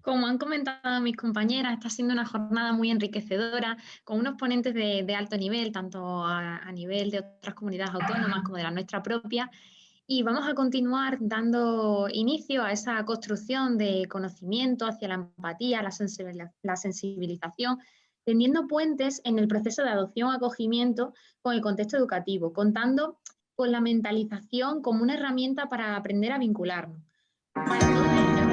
Como han comentado mis compañeras, está siendo una jornada muy enriquecedora, con unos ponentes de alto nivel, tanto a nivel de otras comunidades autónomas como de la nuestra propia, y vamos a continuar dando inicio a esa construcción de conocimiento hacia la empatía, la sensibilización, tendiendo puentes en el proceso de adopción-acogimiento con el contexto educativo, contando con la mentalización como una herramienta para aprender a vincularnos. Para todo ello,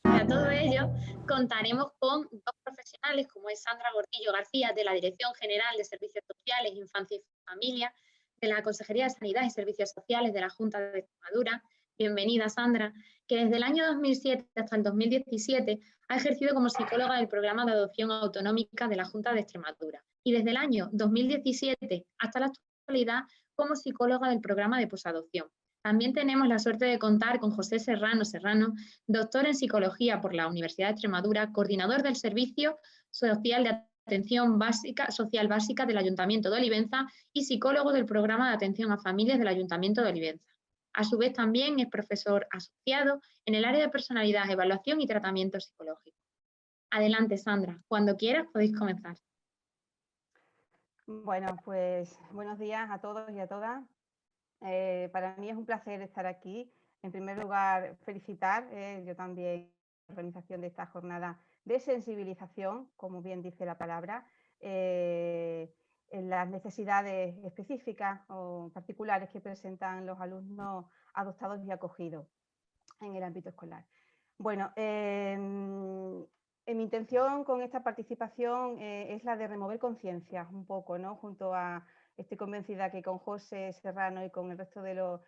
para todo ello, contaremos con dos profesionales, como es Sandra Gordillo García, de la Dirección General de Servicios Sociales, Infancia y Familia, de la Consejería de Sanidad y Servicios Sociales de la Junta de Extremadura. Bienvenida, Sandra, que desde el año 2007 hasta el 2017 ha ejercido como psicóloga del programa de adopción autonómica de la Junta de Extremadura y desde el año 2017 hasta la actualidad como psicóloga del programa de posadopción. También tenemos la suerte de contar con José Serrano, doctor en psicología por la Universidad de Extremadura, coordinador del Servicio Social de Atención Social Básica del Ayuntamiento de Olivenza y psicólogo del Programa de Atención a Familias del Ayuntamiento de Olivenza. A su vez también es profesor asociado en el área de personalidad, evaluación y tratamiento psicológico. Adelante, Sandra, cuando quieras podéis comenzar. Bueno, pues buenos días a todos y a todas. Para mí es un placer estar aquí. En primer lugar, felicitar yo también la organización de esta jornada de sensibilización, como bien dice la palabra, en las necesidades específicas o particulares que presentan los alumnos adoptados y acogidos en el ámbito escolar. Bueno, mi intención con esta participación es la de remover conciencias un poco, ¿no? Junto a, estoy convencida que con José Serrano y con el resto de los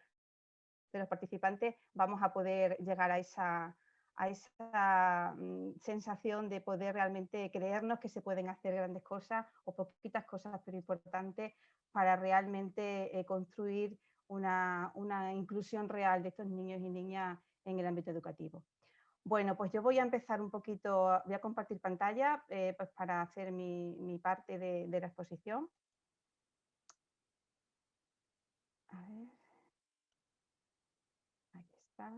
participantes vamos a poder llegar a esa sensación de poder realmente creernos que se pueden hacer grandes cosas o poquitas cosas, pero importantes, para realmente construir una inclusión real de estos niños y niñas en el ámbito educativo. Bueno, pues yo voy a empezar un poquito, voy a compartir pantalla pues para hacer mi parte de la exposición. A ver. Aquí está.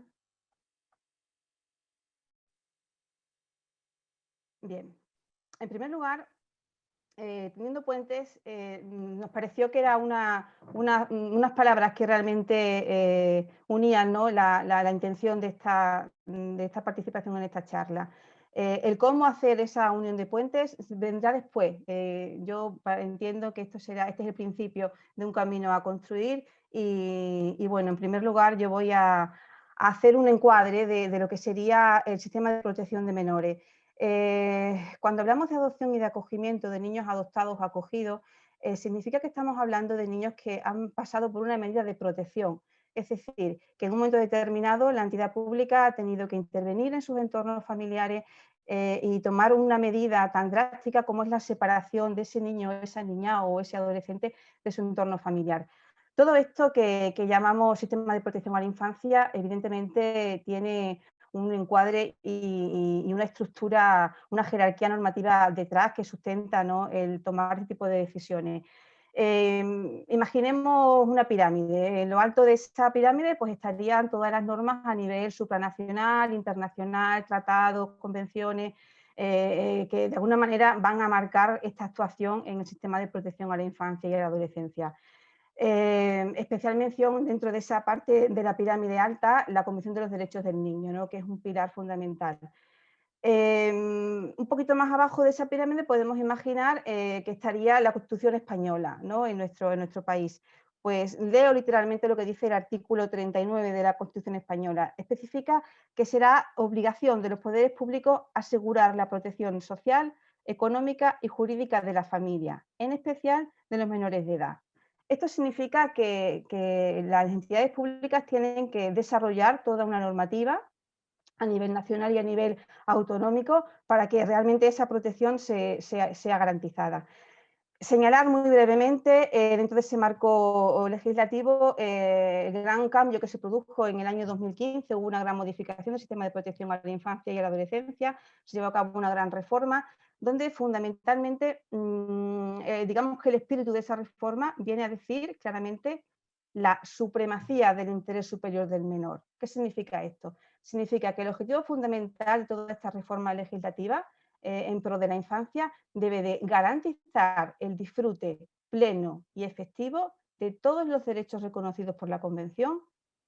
Bien, en primer lugar, Teniendo Puentes, nos pareció que eran unas palabras que realmente unían, ¿no? la intención de esta participación en esta charla. El cómo hacer esa unión de puentes vendrá después. Yo entiendo que este es el principio de un camino a construir y bueno, en primer lugar yo voy a hacer un encuadre de lo que sería el sistema de protección de menores. Cuando hablamos de adopción y de acogimiento de niños adoptados o acogidos, significa que estamos hablando de niños que han pasado por una medida de protección. Es decir, que en un momento determinado la entidad pública ha tenido que intervenir en sus entornos familiares y tomar una medida tan drástica como es la separación de ese niño, esa niña o ese adolescente de su entorno familiar. Todo esto que llamamos sistema de protección a la infancia, evidentemente tiene un encuadre y una estructura, una jerarquía normativa detrás que sustenta, ¿no? el tomar este tipo de decisiones. Imaginemos una pirámide. En lo alto de esa pirámide pues, estarían todas las normas a nivel supranacional, internacional, tratados, convenciones, que de alguna manera van a marcar esta actuación en el sistema de protección a la infancia y a la adolescencia. Especial mención dentro de esa parte de la pirámide alta, la Convención de los Derechos del Niño, ¿no? que es un pilar fundamental. Un poquito más abajo de esa pirámide podemos imaginar que estaría la Constitución española, ¿no? en nuestro país. Pues leo literalmente lo que dice el artículo 39 de la Constitución española. Especifica que será obligación de los poderes públicos asegurar la protección social, económica y jurídica de la familia, en especial de los menores de edad. Esto significa que las entidades públicas tienen que desarrollar toda una normativa a nivel nacional y a nivel autonómico para que realmente esa protección sea garantizada. Señalar muy brevemente, dentro de ese marco legislativo, el gran cambio que se produjo en el año 2015, hubo una gran modificación del sistema de protección a la infancia y a la adolescencia, se llevó a cabo una gran reforma, donde fundamentalmente, digamos que el espíritu de esa reforma viene a decir claramente la supremacía del interés superior del menor. ¿Qué significa esto? Significa que el objetivo fundamental de toda esta reforma legislativa en pro de la infancia debe de garantizar el disfrute pleno y efectivo de todos los derechos reconocidos por la Convención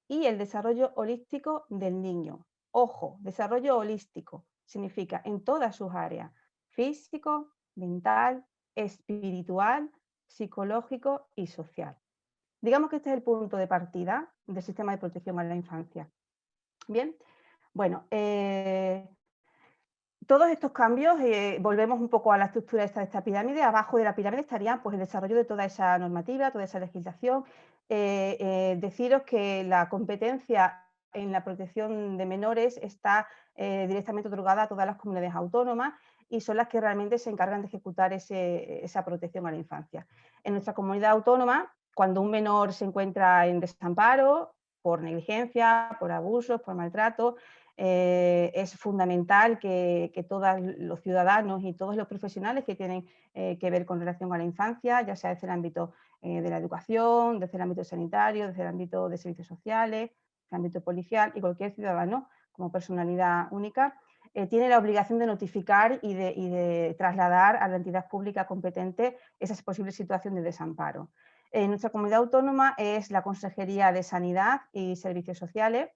y el desarrollo holístico del niño. Ojo, desarrollo holístico significa en todas sus áreas, físico, mental, espiritual, psicológico y social. Digamos que este es el punto de partida del sistema de protección a la infancia. Bien, bueno, todos estos cambios, volvemos un poco a la estructura de esta pirámide. Abajo de la pirámide estaría pues, el desarrollo de toda esa normativa, toda esa legislación. Deciros que la competencia en la protección de menores está directamente otorgada a todas las comunidades autónomas y son las que realmente se encargan de ejecutar esa protección a la infancia. En nuestra comunidad autónoma, cuando un menor se encuentra en desamparo, por negligencia, por abusos, por maltrato, es fundamental que todos los ciudadanos y todos los profesionales que tienen que ver con relación a la infancia, ya sea desde el ámbito de la educación, desde el ámbito sanitario, desde el ámbito de servicios sociales, el ámbito policial y cualquier ciudadano como personalidad única, tiene la obligación de notificar y de trasladar a la entidad pública competente esa posible situación de desamparo. En nuestra comunidad autónoma es la Consejería de Sanidad y Servicios Sociales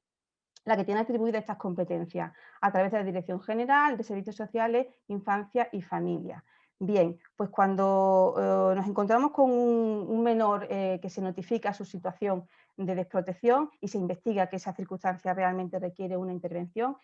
la que tiene atribuidas estas competencias a través de la Dirección General de Servicios Sociales, Infancia y Familia. Bien, pues cuando nos encontramos con un menor que se notifica su situación de desprotección y se investiga que esa circunstancia realmente requiere una intervención,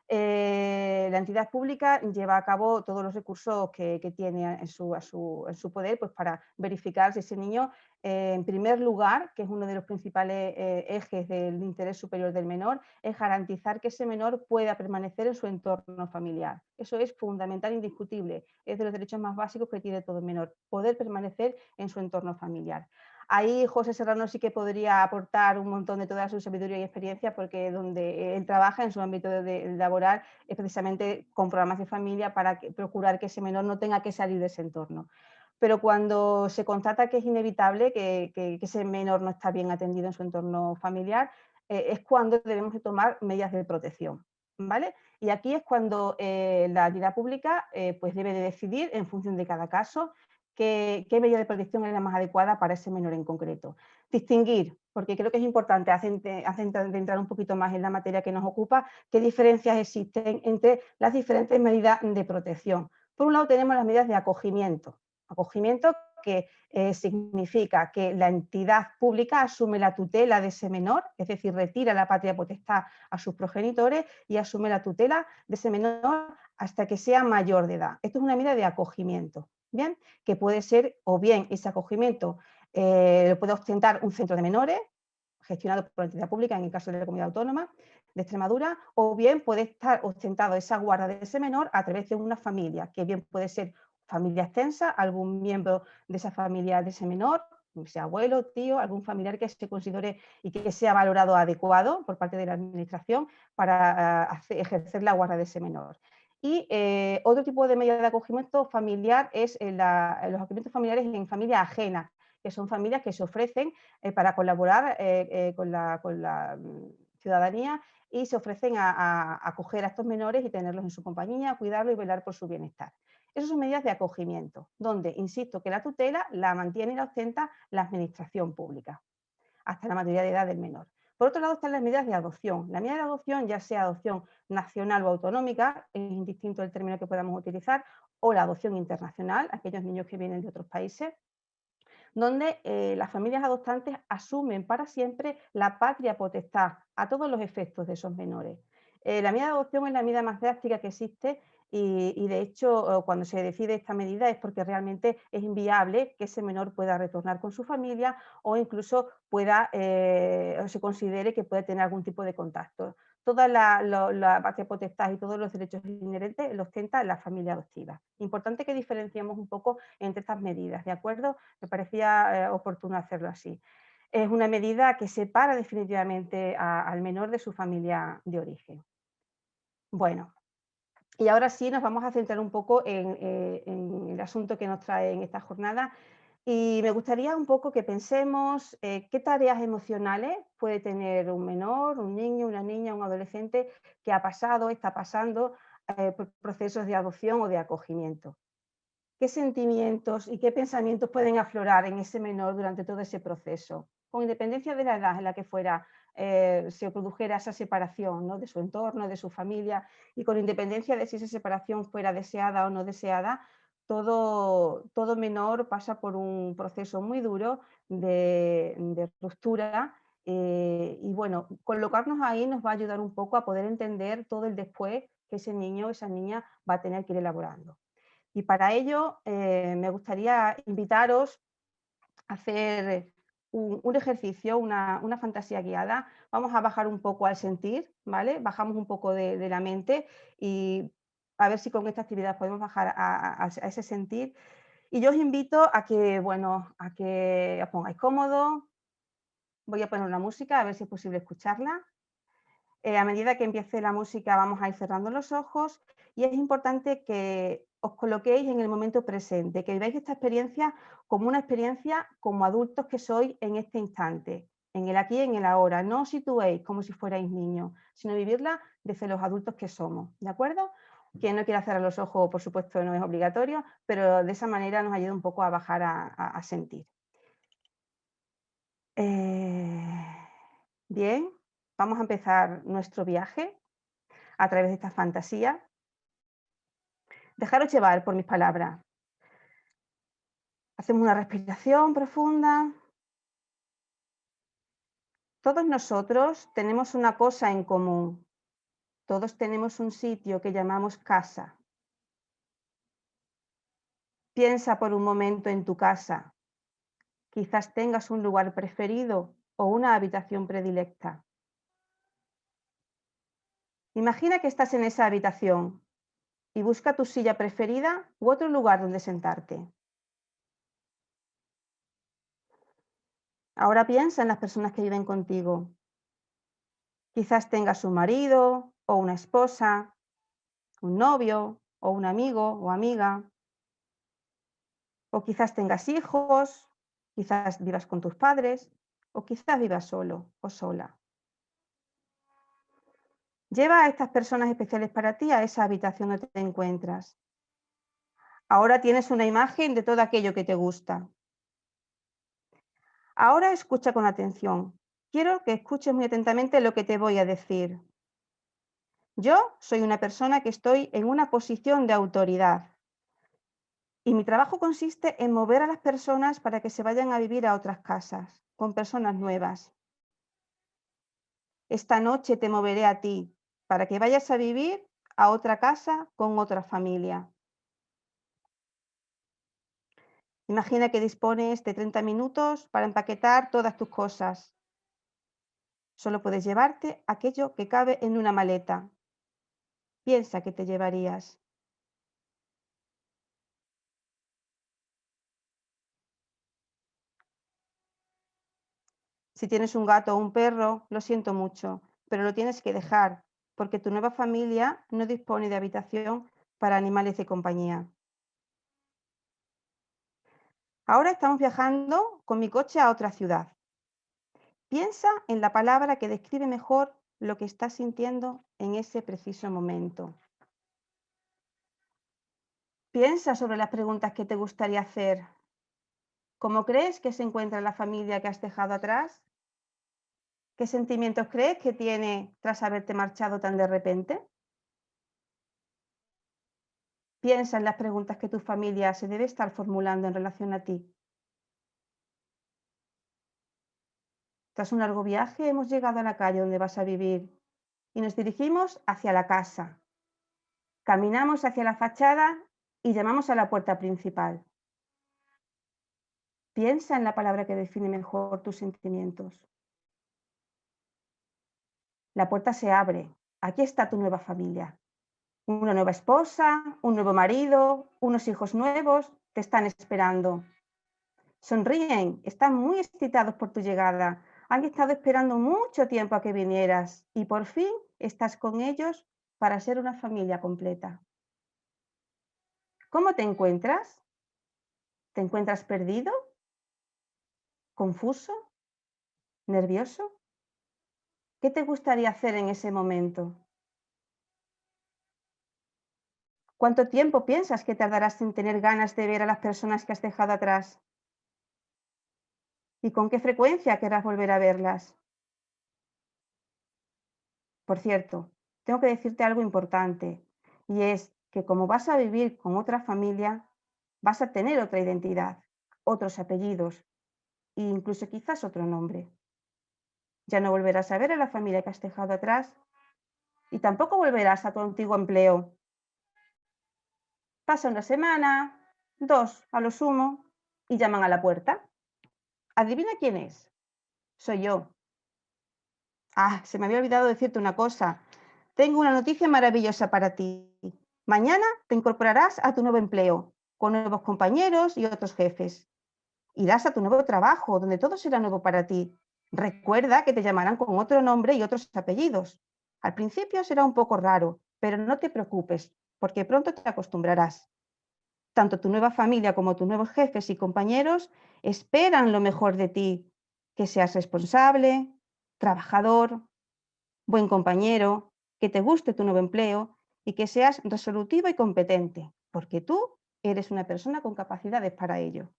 la entidad pública lleva a cabo todos los recursos que tiene en su poder pues para verificar si ese niño, en primer lugar, que es uno de los principales ejes del interés superior del menor, es garantizar que ese menor pueda permanecer en su entorno familiar. Eso es fundamental, indiscutible, es de los derechos más básicos que tiene todo menor, poder permanecer en su entorno familiar. Ahí José Serrano sí que podría aportar un montón de toda su sabiduría y experiencia porque donde él trabaja en su ámbito laboral es precisamente con programas de familia para procurar que ese menor no tenga que salir de ese entorno. Pero cuando se constata que es inevitable, que ese menor no está bien atendido en su entorno familiar, es cuando debemos de tomar medidas de protección, ¿vale? Y aquí es cuando la entidad pública pues debe de decidir en función de cada caso qué medida de protección es la más adecuada para ese menor en concreto. Distinguir, porque creo que es importante entrar un poquito más en la materia que nos ocupa, qué diferencias existen entre las diferentes medidas de protección. Por un lado tenemos las medidas de acogimiento. Acogimiento que significa que la entidad pública asume la tutela de ese menor, es decir, retira la patria potestad a sus progenitores y asume la tutela de ese menor hasta que sea mayor de edad. Esto es una medida de acogimiento. Bien, que puede ser o bien ese acogimiento lo puede ostentar un centro de menores gestionado por la entidad pública en el caso de la comunidad autónoma de Extremadura, o bien puede estar ostentado esa guarda de ese menor a través de una familia, que bien puede ser familia extensa, algún miembro de esa familia de ese menor, sea abuelo, tío, algún familiar que se considere y que sea valorado adecuado por parte de la administración para ejercer la guarda de ese menor. Y otro tipo de medida de acogimiento familiar es los acogimientos familiares en familia ajena, que son familias que se ofrecen para colaborar con la ciudadanía y se ofrecen a acoger a estos menores y tenerlos en su compañía, cuidarlos y velar por su bienestar. Esas son medidas de acogimiento, donde, insisto, que la tutela la mantiene y la ostenta la administración pública, hasta la mayoría de edad del menor. Por otro lado están las medidas de adopción. La medida de adopción, ya sea adopción nacional o autonómica, es indistinto el término que podamos utilizar, o la adopción internacional, aquellos niños que vienen de otros países, donde las familias adoptantes asumen para siempre la patria potestad a todos los efectos de esos menores. La medida de adopción es la medida más drástica que existe y de hecho cuando se decide esta medida es porque realmente es inviable que ese menor pueda retornar con su familia o incluso o se considere que puede tener algún tipo de contacto. Toda la patria potestad y todos los derechos inherentes los ostenta la familia adoptiva. Importante que diferenciemos un poco entre estas medidas, ¿de acuerdo? Me parecía oportuno hacerlo así. Es una medida que separa definitivamente al menor de su familia de origen. Bueno, y ahora sí nos vamos a centrar un poco en el asunto que nos trae en esta jornada, Y me gustaría un poco que pensemos qué tareas emocionales puede tener un menor, un niño, una niña, un adolescente que ha pasado, está pasando por procesos de adopción o de acogimiento. ¿Qué sentimientos y qué pensamientos pueden aflorar en ese menor durante todo ese proceso? Con independencia de la edad en la que fuera, se produjera esa separación, ¿no?, de su entorno, de su familia, y con independencia de si esa separación fuera deseada o no deseada, todo menor pasa por un proceso muy duro de ruptura, y bueno, colocarnos ahí nos va a ayudar un poco a poder entender todo el después que ese niño o esa niña va a tener que ir elaborando. Y para ello, me gustaría invitaros a hacer un ejercicio, una fantasía guiada. Vamos a bajar un poco al sentir, ¿vale? Bajamos un poco de la mente y a ver si con esta actividad podemos bajar a ese sentir. Y yo os invito a que, bueno, a que os pongáis cómodos. Voy a poner una música, a ver si es posible escucharla. A medida que empiece la música vamos a ir cerrando los ojos y es importante que os coloquéis en el momento presente, que veáis esta experiencia como una experiencia como adultos que sois en este instante, en el aquí y en el ahora. No os situéis como si fuerais niños, sino vivirla desde los adultos que somos, ¿de acuerdo? Quien no quiera cerrar los ojos, por supuesto, no es obligatorio, pero de esa manera nos ayuda un poco a bajar a sentir. Bien, vamos a empezar nuestro viaje a través de esta fantasía. Dejaros llevar por mis palabras. Hacemos una respiración profunda. Todos nosotros tenemos una cosa en común. Todos tenemos un sitio que llamamos casa. Piensa por un momento en tu casa. Quizás tengas un lugar preferido o una habitación predilecta. Imagina que estás en esa habitación y busca tu silla preferida u otro lugar donde sentarte. Ahora piensa en las personas que viven contigo. Quizás tengas un marido o una esposa, un novio o un amigo o amiga. O quizás tengas hijos, quizás vivas con tus padres o quizás vivas solo o sola. Lleva a estas personas especiales para ti a esa habitación donde te encuentras. Ahora tienes una imagen de todo aquello que te gusta. Ahora escucha con atención. Quiero que escuches muy atentamente lo que te voy a decir. Yo soy una persona que estoy en una posición de autoridad y mi trabajo consiste en mover a las personas para que se vayan a vivir a otras casas, con personas nuevas. Esta noche te moveré a ti para que vayas a vivir a otra casa con otra familia. Imagina que dispones de 30 minutos para empaquetar todas tus cosas. Solo puedes llevarte aquello que cabe en una maleta. Piensa que te llevarías. Si tienes un gato o un perro, lo siento mucho, pero lo tienes que dejar, porque tu nueva familia no dispone de habitación para animales de compañía. Ahora estamos viajando con mi coche a otra ciudad. Piensa en la palabra que describe mejor lo que estás sintiendo en ese preciso momento. Piensa sobre las preguntas que te gustaría hacer. ¿Cómo crees que se encuentra la familia que has dejado atrás? ¿Qué sentimientos crees que tiene tras haberte marchado tan de repente? Piensa en las preguntas que tu familia se debe estar formulando en relación a ti. Tras un largo viaje hemos llegado a la calle donde vas a vivir y nos dirigimos hacia la casa. Caminamos hacia la fachada y llamamos a la puerta principal. Piensa en la palabra que define mejor tus sentimientos. La puerta se abre. Aquí está tu nueva familia. Una nueva esposa, un nuevo marido, unos hijos nuevos te están esperando. Sonríen, están muy excitados por tu llegada. Han estado esperando mucho tiempo a que vinieras y por fin estás con ellos para ser una familia completa. ¿Cómo te encuentras? ¿Te encuentras perdido ¿Confuso? ¿Nervioso? ¿Qué te gustaría hacer en ese momento? ¿Cuánto tiempo piensas que tardarás en tener ganas de ver a las personas que has dejado atrás? ¿Y con qué frecuencia querrás volver a verlas? Por cierto, tengo que decirte algo importante, y es que como vas a vivir con otra familia, vas a tener otra identidad, otros apellidos e incluso quizás otro nombre. Ya no volverás a ver a la familia que has dejado atrás y tampoco volverás a tu antiguo empleo. Pasa una semana, dos a lo sumo, y llaman a la puerta. ¿Adivina quién es? Soy yo. Ah, se me había olvidado decirte una cosa. Tengo una noticia maravillosa para ti. Mañana te incorporarás a tu nuevo empleo, con nuevos compañeros y otros jefes. Irás a tu nuevo trabajo, donde todo será nuevo para ti. Recuerda que te llamarán con otro nombre y otros apellidos. Al principio será un poco raro, pero no te preocupes, porque pronto te acostumbrarás. Tanto tu nueva familia como tus nuevos jefes y compañeros esperan lo mejor de ti, que seas responsable, trabajador, buen compañero, que te guste tu nuevo empleo y que seas resolutivo y competente, porque tú eres una persona con capacidades para ello.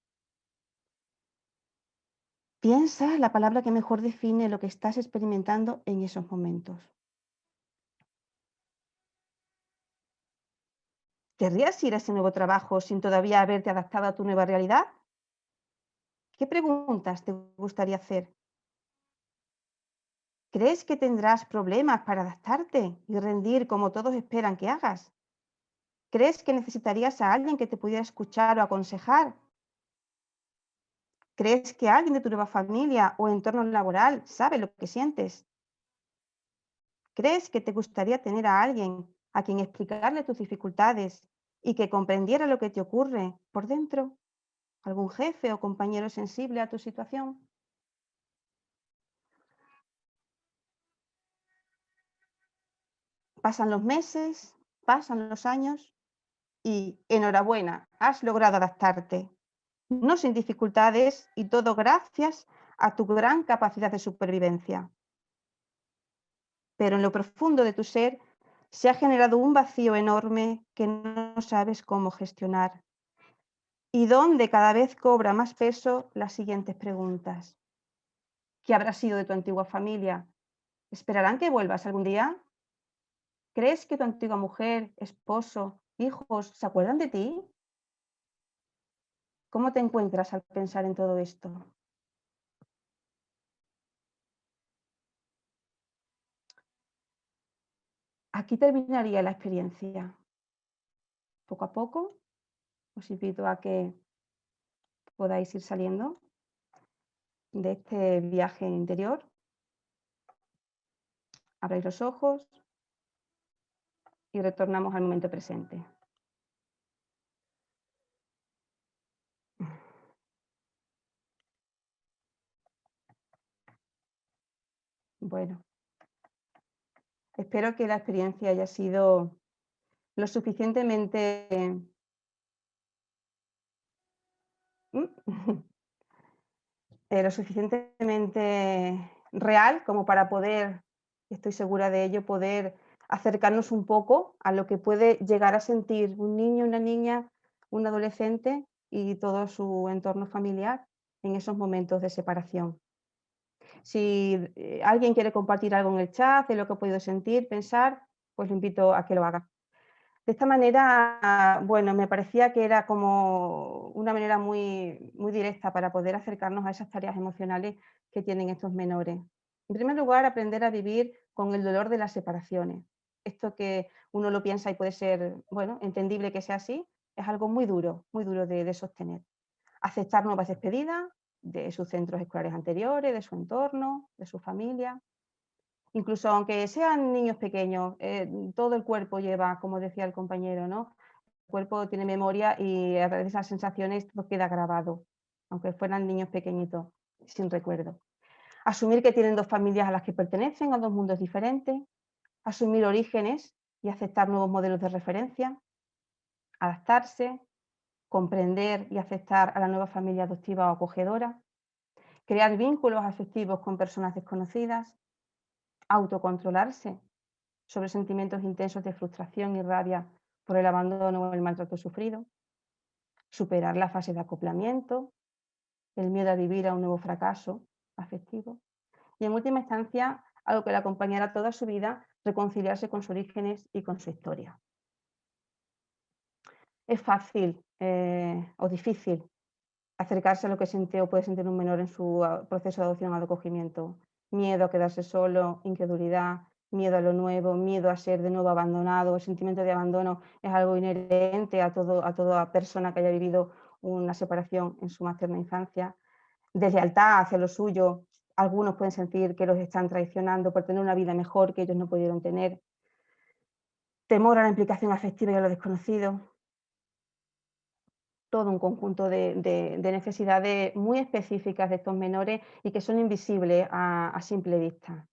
Piensa la palabra que mejor define lo que estás experimentando en esos momentos. ¿Querrías ir a ese nuevo trabajo sin todavía haberte adaptado a tu nueva realidad? ¿Qué preguntas te gustaría hacer? ¿Crees que tendrás problemas para adaptarte y rendir como todos esperan que hagas? ¿Crees que necesitarías a alguien que te pudiera escuchar o aconsejar? ¿Crees que alguien de tu nueva familia o entorno laboral sabe lo que sientes? ¿Crees que te gustaría tener a alguien a quien explicarle tus dificultades y que comprendiera lo que te ocurre por dentro? ¿Algún jefe o compañero sensible a tu situación? Pasan los meses, pasan los años y enhorabuena, has logrado adaptarte. No sin dificultades y todo gracias a tu gran capacidad de supervivencia. Pero en lo profundo de tu ser se ha generado un vacío enorme que no sabes cómo gestionar y donde cada vez cobra más peso las siguientes preguntas. ¿Qué habrá sido de tu antigua familia? ¿Esperarán que vuelvas algún día? ¿Crees que tu antigua mujer, esposo, hijos se acuerdan de ti? ¿Cómo te encuentras al pensar en todo esto? Aquí terminaría la experiencia. Poco a poco os invito a que podáis ir saliendo de este viaje interior. Abráis los ojos y retornamos al momento presente. Bueno, espero que la experiencia haya sido lo suficientemente lo suficientemente real como para poder, estoy segura de ello, poder acercarnos un poco a lo que puede llegar a sentir un niño, una niña, un adolescente y todo su entorno familiar en esos momentos de separación. Si alguien quiere compartir algo en el chat de lo que ha podido sentir, pensar, pues le invito a que lo haga. De esta manera, bueno, me parecía que era como una manera muy directa para poder acercarnos a esas tareas emocionales que tienen estos menores. En primer lugar, aprender a vivir con el dolor de las separaciones. Esto que uno lo piensa y puede ser, bueno, entendible que sea así, es algo muy duro de sostener. Aceptar nuevas despedidas de sus centros escolares anteriores, de su entorno, de su familia. Incluso aunque sean niños pequeños, todo el cuerpo lleva, como decía el compañero, ¿no? El cuerpo tiene memoria y a través de esas sensaciones todo queda grabado, aunque fueran niños pequeñitos, sin recuerdo. Asumir que tienen dos familias a las que pertenecen, a dos mundos diferentes. Asumir orígenes y aceptar nuevos modelos de referencia. Adaptarse, comprender y aceptar a la nueva familia adoptiva o acogedora. crear vínculos afectivos con personas desconocidas, autocontrolarse sobre sentimientos intensos de frustración y rabia por el abandono o el maltrato sufrido, superar la fase de acoplamiento, el miedo a vivir a un nuevo fracaso afectivo y, en última instancia, algo que le acompañará toda su vida, reconciliarse con sus orígenes y con su historia. Es fácil o difícil acercarse a lo que siente o puede sentir un menor en su proceso de adopción o de acogimiento. Miedo a quedarse solo, incredulidad, miedo a lo nuevo, miedo a ser de nuevo abandonado. El sentimiento de abandono es algo inherente a toda persona que haya vivido una separación en su materna infancia. Deslealtad hacia lo suyo. Algunos pueden sentir que los están traicionando por tener una vida mejor que ellos no pudieron tener. Temor a la implicación afectiva y a lo desconocido. Todo un conjunto de necesidades muy específicas de estos menores y que son invisibles a simple vista.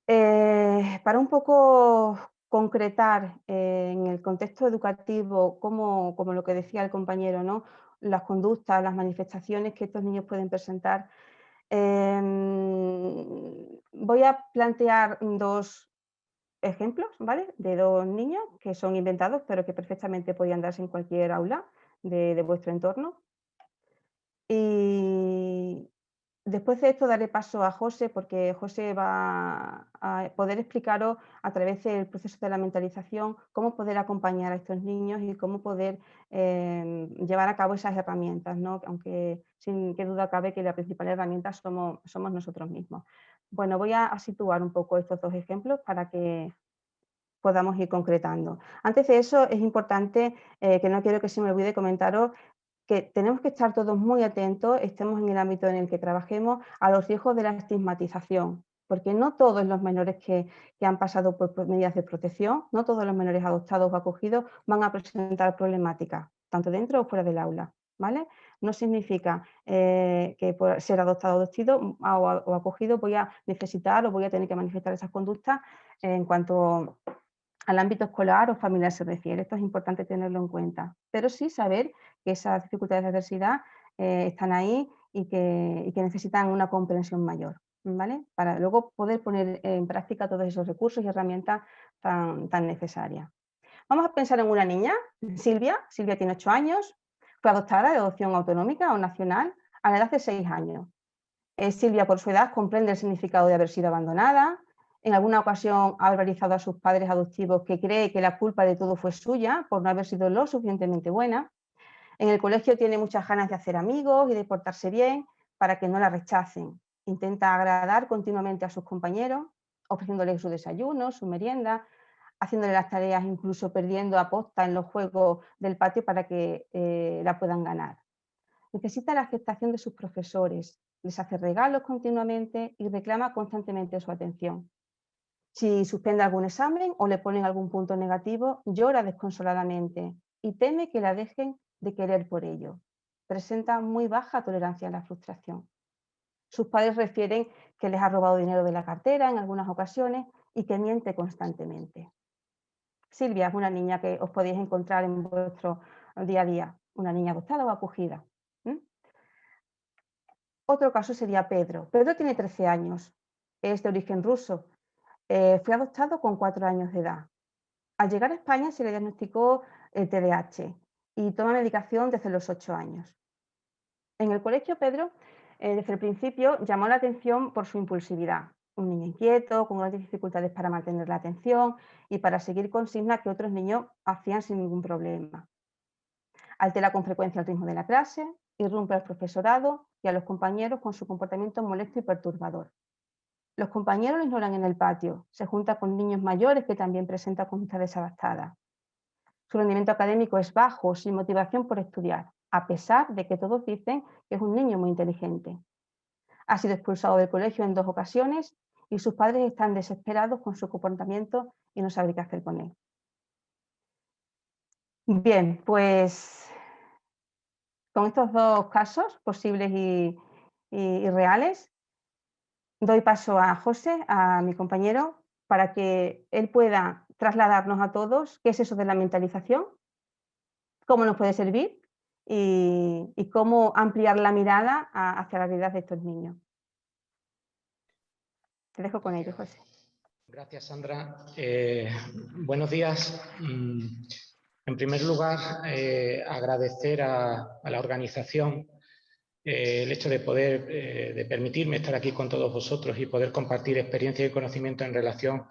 Para un poco concretar en el contexto educativo, como lo que decía el compañero, ¿no? Las conductas, las manifestaciones que estos niños pueden presentar, voy a plantear dos ejemplos, ¿vale? De dos niños que son inventados, pero que perfectamente podían darse en cualquier aula de vuestro entorno. Y después de esto daré paso a José, porque José va a poder explicaros a través del proceso de la mentalización cómo poder acompañar a estos niños y cómo poder llevar a cabo esas herramientas, ¿no? Aunque sin que duda cabe que la principal herramienta somos nosotros mismos. Bueno, voy a situar un poco estos dos ejemplos para que podamos ir concretando. Antes de eso, es importante, que no quiero que se me olvide comentaros, que tenemos que estar todos muy atentos, estemos en el ámbito en el que trabajemos, a los riesgos de la estigmatización, porque no todos los menores que han pasado por medidas de protección, no todos los menores adoptados o acogidos van a presentar problemáticas, tanto dentro o fuera del aula, ¿vale? No significa que por ser adoptado o acogido voy a necesitar o voy a tener que manifestar esas conductas en cuanto al ámbito escolar o familiar se refiere. Esto es importante tenerlo en cuenta, pero sí saber que esas dificultades de adversidad están ahí y que necesitan una comprensión mayor, ¿vale? Para luego poder poner en práctica todos esos recursos y herramientas tan necesarias. Vamos a pensar en una niña, Silvia. Silvia tiene 8 años, fue adoptada de adopción autonómica o nacional a la edad de 6 años. Silvia, por su edad, comprende el significado de haber sido abandonada. En alguna ocasión ha verbalizado a sus padres adoptivos que cree que la culpa de todo fue suya por no haber sido lo suficientemente buena. En el colegio tiene muchas ganas de hacer amigos y de portarse bien para que no la rechacen. Intenta agradar continuamente a sus compañeros, ofreciéndoles su desayuno, su merienda, haciéndole las tareas, incluso perdiendo aposta en los juegos del patio para que la puedan ganar. Necesita la aceptación de sus profesores, les hace regalos continuamente y reclama constantemente su atención. Si suspende algún examen o le ponen algún punto negativo, llora desconsoladamente y teme que la dejen de querer por ello. Presenta muy baja tolerancia a la frustración. Sus padres refieren que les ha robado dinero de la cartera en algunas ocasiones y que miente constantemente. Silvia es una niña que os podéis encontrar en vuestro día a día, una niña adoptada o acogida. Otro caso sería Pedro. Pedro tiene 13 años, es de origen ruso. Fue adoptado con 4 años de edad. Al llegar a España se le diagnosticó el TDAH y toma medicación desde los 8 años. En el colegio, Pedro, desde el principio, llamó la atención por su impulsividad. Un niño inquieto, con grandes dificultades para mantener la atención y para seguir consignas que otros niños hacían sin ningún problema. Altera con frecuencia el ritmo de la clase, irrumpe al profesorado y a los compañeros con su comportamiento molesto y perturbador. Los compañeros lo ignoran en el patio, se junta con niños mayores que también presentan conductas desadaptadas. Su rendimiento académico es bajo, sin motivación por estudiar, a pesar de que todos dicen que es un niño muy inteligente. Ha sido expulsado del colegio en 2 ocasiones y sus padres están desesperados con su comportamiento y no saben qué hacer con él. Bien, pues con estos 2 casos posibles y reales, doy paso a José, a mi compañero, para que él pueda trasladarnos a todos qué es eso de la mentalización, cómo nos puede servir y cómo ampliar la mirada hacia la realidad de estos niños. Te dejo con ello, José. Gracias, Sandra. Buenos días. En primer lugar, agradecer a la organización el hecho de poder, de permitirme estar aquí con todos vosotros y poder compartir experiencia y conocimiento en relación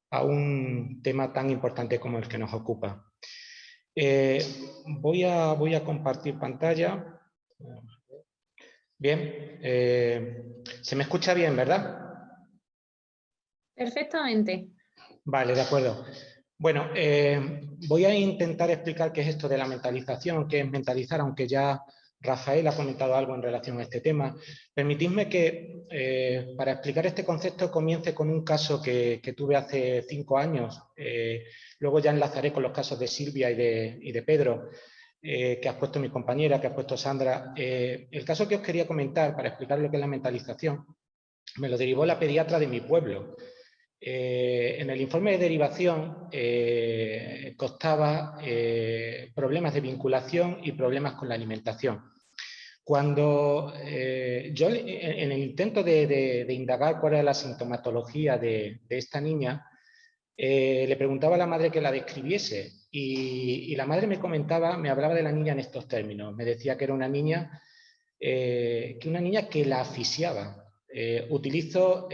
a un tema tan importante como el que nos ocupa. Voy a compartir pantalla. Bien, se me escucha bien, ¿verdad? Perfectamente. Vale, de acuerdo. Bueno, voy a intentar explicar qué es esto de la mentalización, qué es mentalizar, aunque ya Rafael ha comentado algo en relación a este tema. Permitidme que para explicar este concepto comience con un caso que tuve hace 5 años. Luego ya enlazaré con los casos de Silvia y de Pedro, que has puesto mi compañera, que has puesto Sandra. El caso que os quería comentar para explicar lo que es la mentalización me lo derivó la pediatra de mi pueblo. En el informe de derivación constaba problemas de vinculación y problemas con la alimentación. Cuando yo, en el intento de indagar cuál era la sintomatología de esta niña, le preguntaba a la madre que la describiese y la madre me comentaba, me hablaba de la niña en estos términos. Me decía que era una niña que la asfixiaba. Utilizo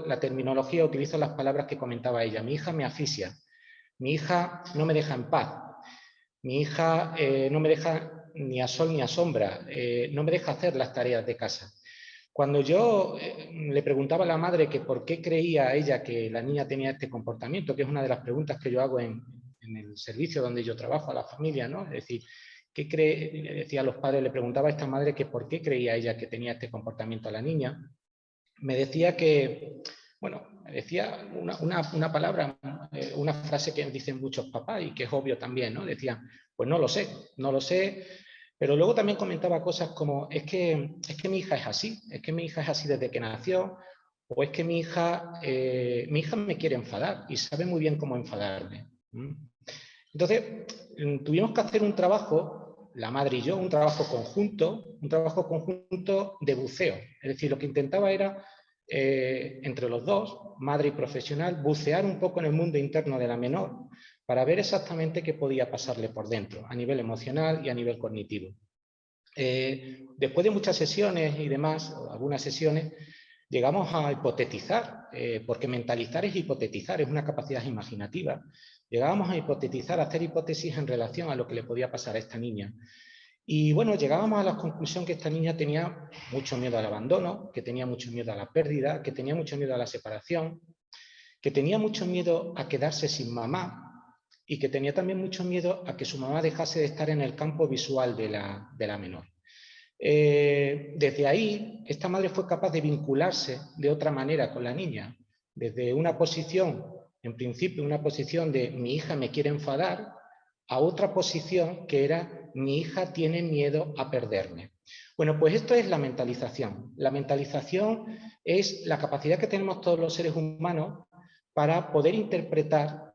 la terminología, utilizo las palabras que comentaba ella. Mi hija me asfixia, mi hija no me deja en paz, mi hija no me deja ni a sol ni a sombra, no me deja hacer las tareas de casa. Cuando yo le preguntaba a la madre que por qué creía ella que la niña tenía este comportamiento, que es una de las preguntas que yo hago en el servicio donde yo trabajo a la familia, ¿no? Es decir, ¿qué cree? Le decía a los padres, le preguntaba a esta madre que por qué creía ella que tenía este comportamiento a la niña. Me decía que, bueno, me decía una palabra, una frase que dicen muchos papás y que es obvio también, ¿no? Decían, pues no lo sé, pero luego también comentaba cosas como, es que mi hija es así, es que mi hija es así desde que nació, o es que mi hija me quiere enfadar y sabe muy bien cómo enfadarme. Entonces, tuvimos que hacer un trabajo, la madre y yo, un trabajo conjunto de buceo. Es decir, lo que intentaba era, entre los dos, madre y profesional, bucear un poco en el mundo interno de la menor para ver exactamente qué podía pasarle por dentro, a nivel emocional y a nivel cognitivo. Después de muchas sesiones y demás, algunas sesiones, llegamos a hipotetizar, porque mentalizar es hipotetizar, es una capacidad imaginativa. Llegábamos a hipotetizar, a hacer hipótesis en relación a lo que le podía pasar a esta niña. Y bueno, llegábamos a la conclusión que esta niña tenía mucho miedo al abandono, que tenía mucho miedo a la pérdida, que tenía mucho miedo a la separación, que tenía mucho miedo a quedarse sin mamá y que tenía también mucho miedo a que su mamá dejase de estar en el campo visual de la menor. Desde ahí, esta madre fue capaz de vincularse de otra manera con la niña, desde una posición, en principio una posición de mi hija me quiere enfadar, a otra posición que era mi hija tiene miedo a perderme. Bueno, pues esto es la mentalización. La mentalización es la capacidad que tenemos todos los seres humanos para poder interpretar.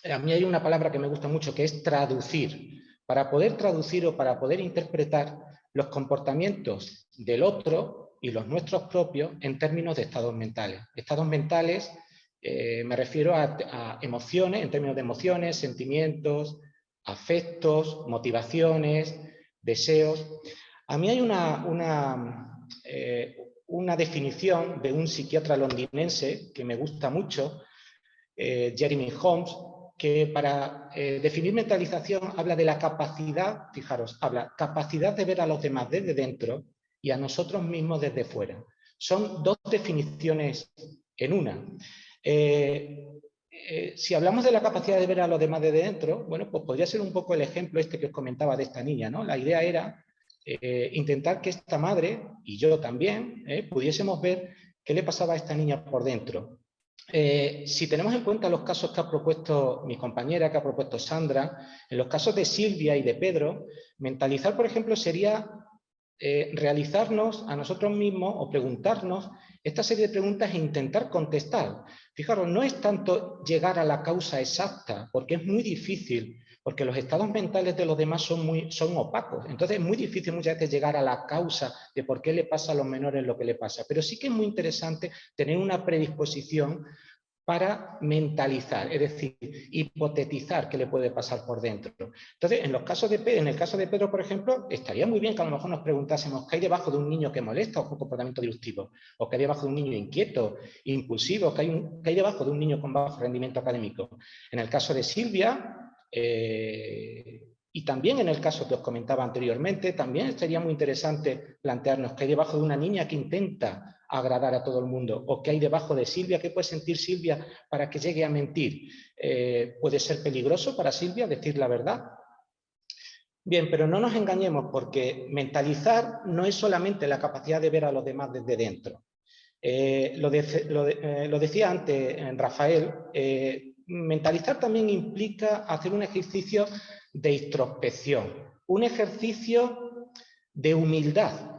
A mí hay una palabra que me gusta mucho que es traducir. Para poder traducir o para poder interpretar los comportamientos del otro y los nuestros propios en términos de estados mentales. Estados mentales, me refiero a emociones, en términos de emociones, sentimientos, afectos, motivaciones, deseos. A mí hay una definición de un psiquiatra londinense que me gusta mucho, Jeremy Holmes, que para definir mentalización habla de la capacidad, fijaros, habla capacidad de ver a los demás desde dentro y a nosotros mismos desde fuera. Son dos definiciones en una. Si hablamos de la capacidad de ver a los demás desde dentro, bueno, pues podría ser un poco el ejemplo este que os comentaba de esta niña, ¿no? La idea era intentar que esta madre, y yo también, pudiésemos ver qué le pasaba a esta niña por dentro. Si tenemos en cuenta los casos que ha propuesto mi compañera, que ha propuesto Sandra, en los casos de Silvia y de Pedro, mentalizar, por ejemplo, sería realizarnos a nosotros mismos o preguntarnos esta serie de preguntas e intentar contestar. Fijaros, no es tanto llegar a la causa exacta, porque es muy difícil, porque los estados mentales de los demás son opacos. Entonces es muy difícil muchas veces llegar a la causa de por qué le pasa a los menores lo que le pasa. Pero sí que es muy interesante tener una predisposición para mentalizar, es decir, hipotetizar qué le puede pasar por dentro. Entonces, en el caso de Pedro, por ejemplo, estaría muy bien que a lo mejor nos preguntásemos qué hay debajo de un niño que molesta o con comportamiento disruptivo, o qué hay debajo de un niño inquieto, impulsivo, qué hay debajo de un niño con bajo rendimiento académico. En el caso de Silvia, y también en el caso que os comentaba anteriormente, también sería muy interesante plantearnos qué hay debajo de una niña que intenta agradar a todo el mundo, o qué hay debajo de Silvia, qué puede sentir Silvia para que llegue a mentir. ¿Puede ser peligroso para Silvia decir la verdad? Bien, pero no nos engañemos, porque mentalizar no es solamente la capacidad de ver a los demás desde dentro. Lo decía antes Rafael, mentalizar también implica hacer un ejercicio de introspección, un ejercicio de humildad,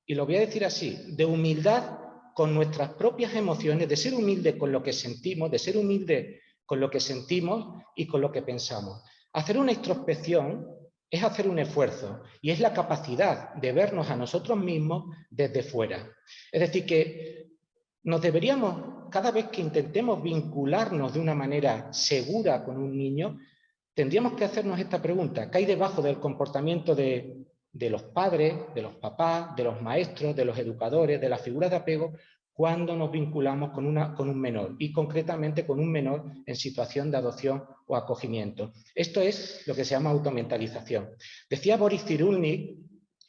y lo voy a decir así, de humildad con nuestras propias emociones, de ser humilde con lo que sentimos, de ser humilde con lo que sentimos y con lo que pensamos. Hacer una introspección es hacer un esfuerzo y es la capacidad de vernos a nosotros mismos desde fuera. Es decir, que nos deberíamos, cada vez que intentemos vincularnos de una manera segura con un niño, tendríamos que hacernos esta pregunta: ¿qué hay debajo del comportamiento de los padres, de los papás, de los maestros, de los educadores, de las figuras de apego, cuando nos vinculamos con un menor, y concretamente con un menor en situación de adopción o acogimiento? Esto es lo que se llama automentalización. Decía Boris Cyrulnik,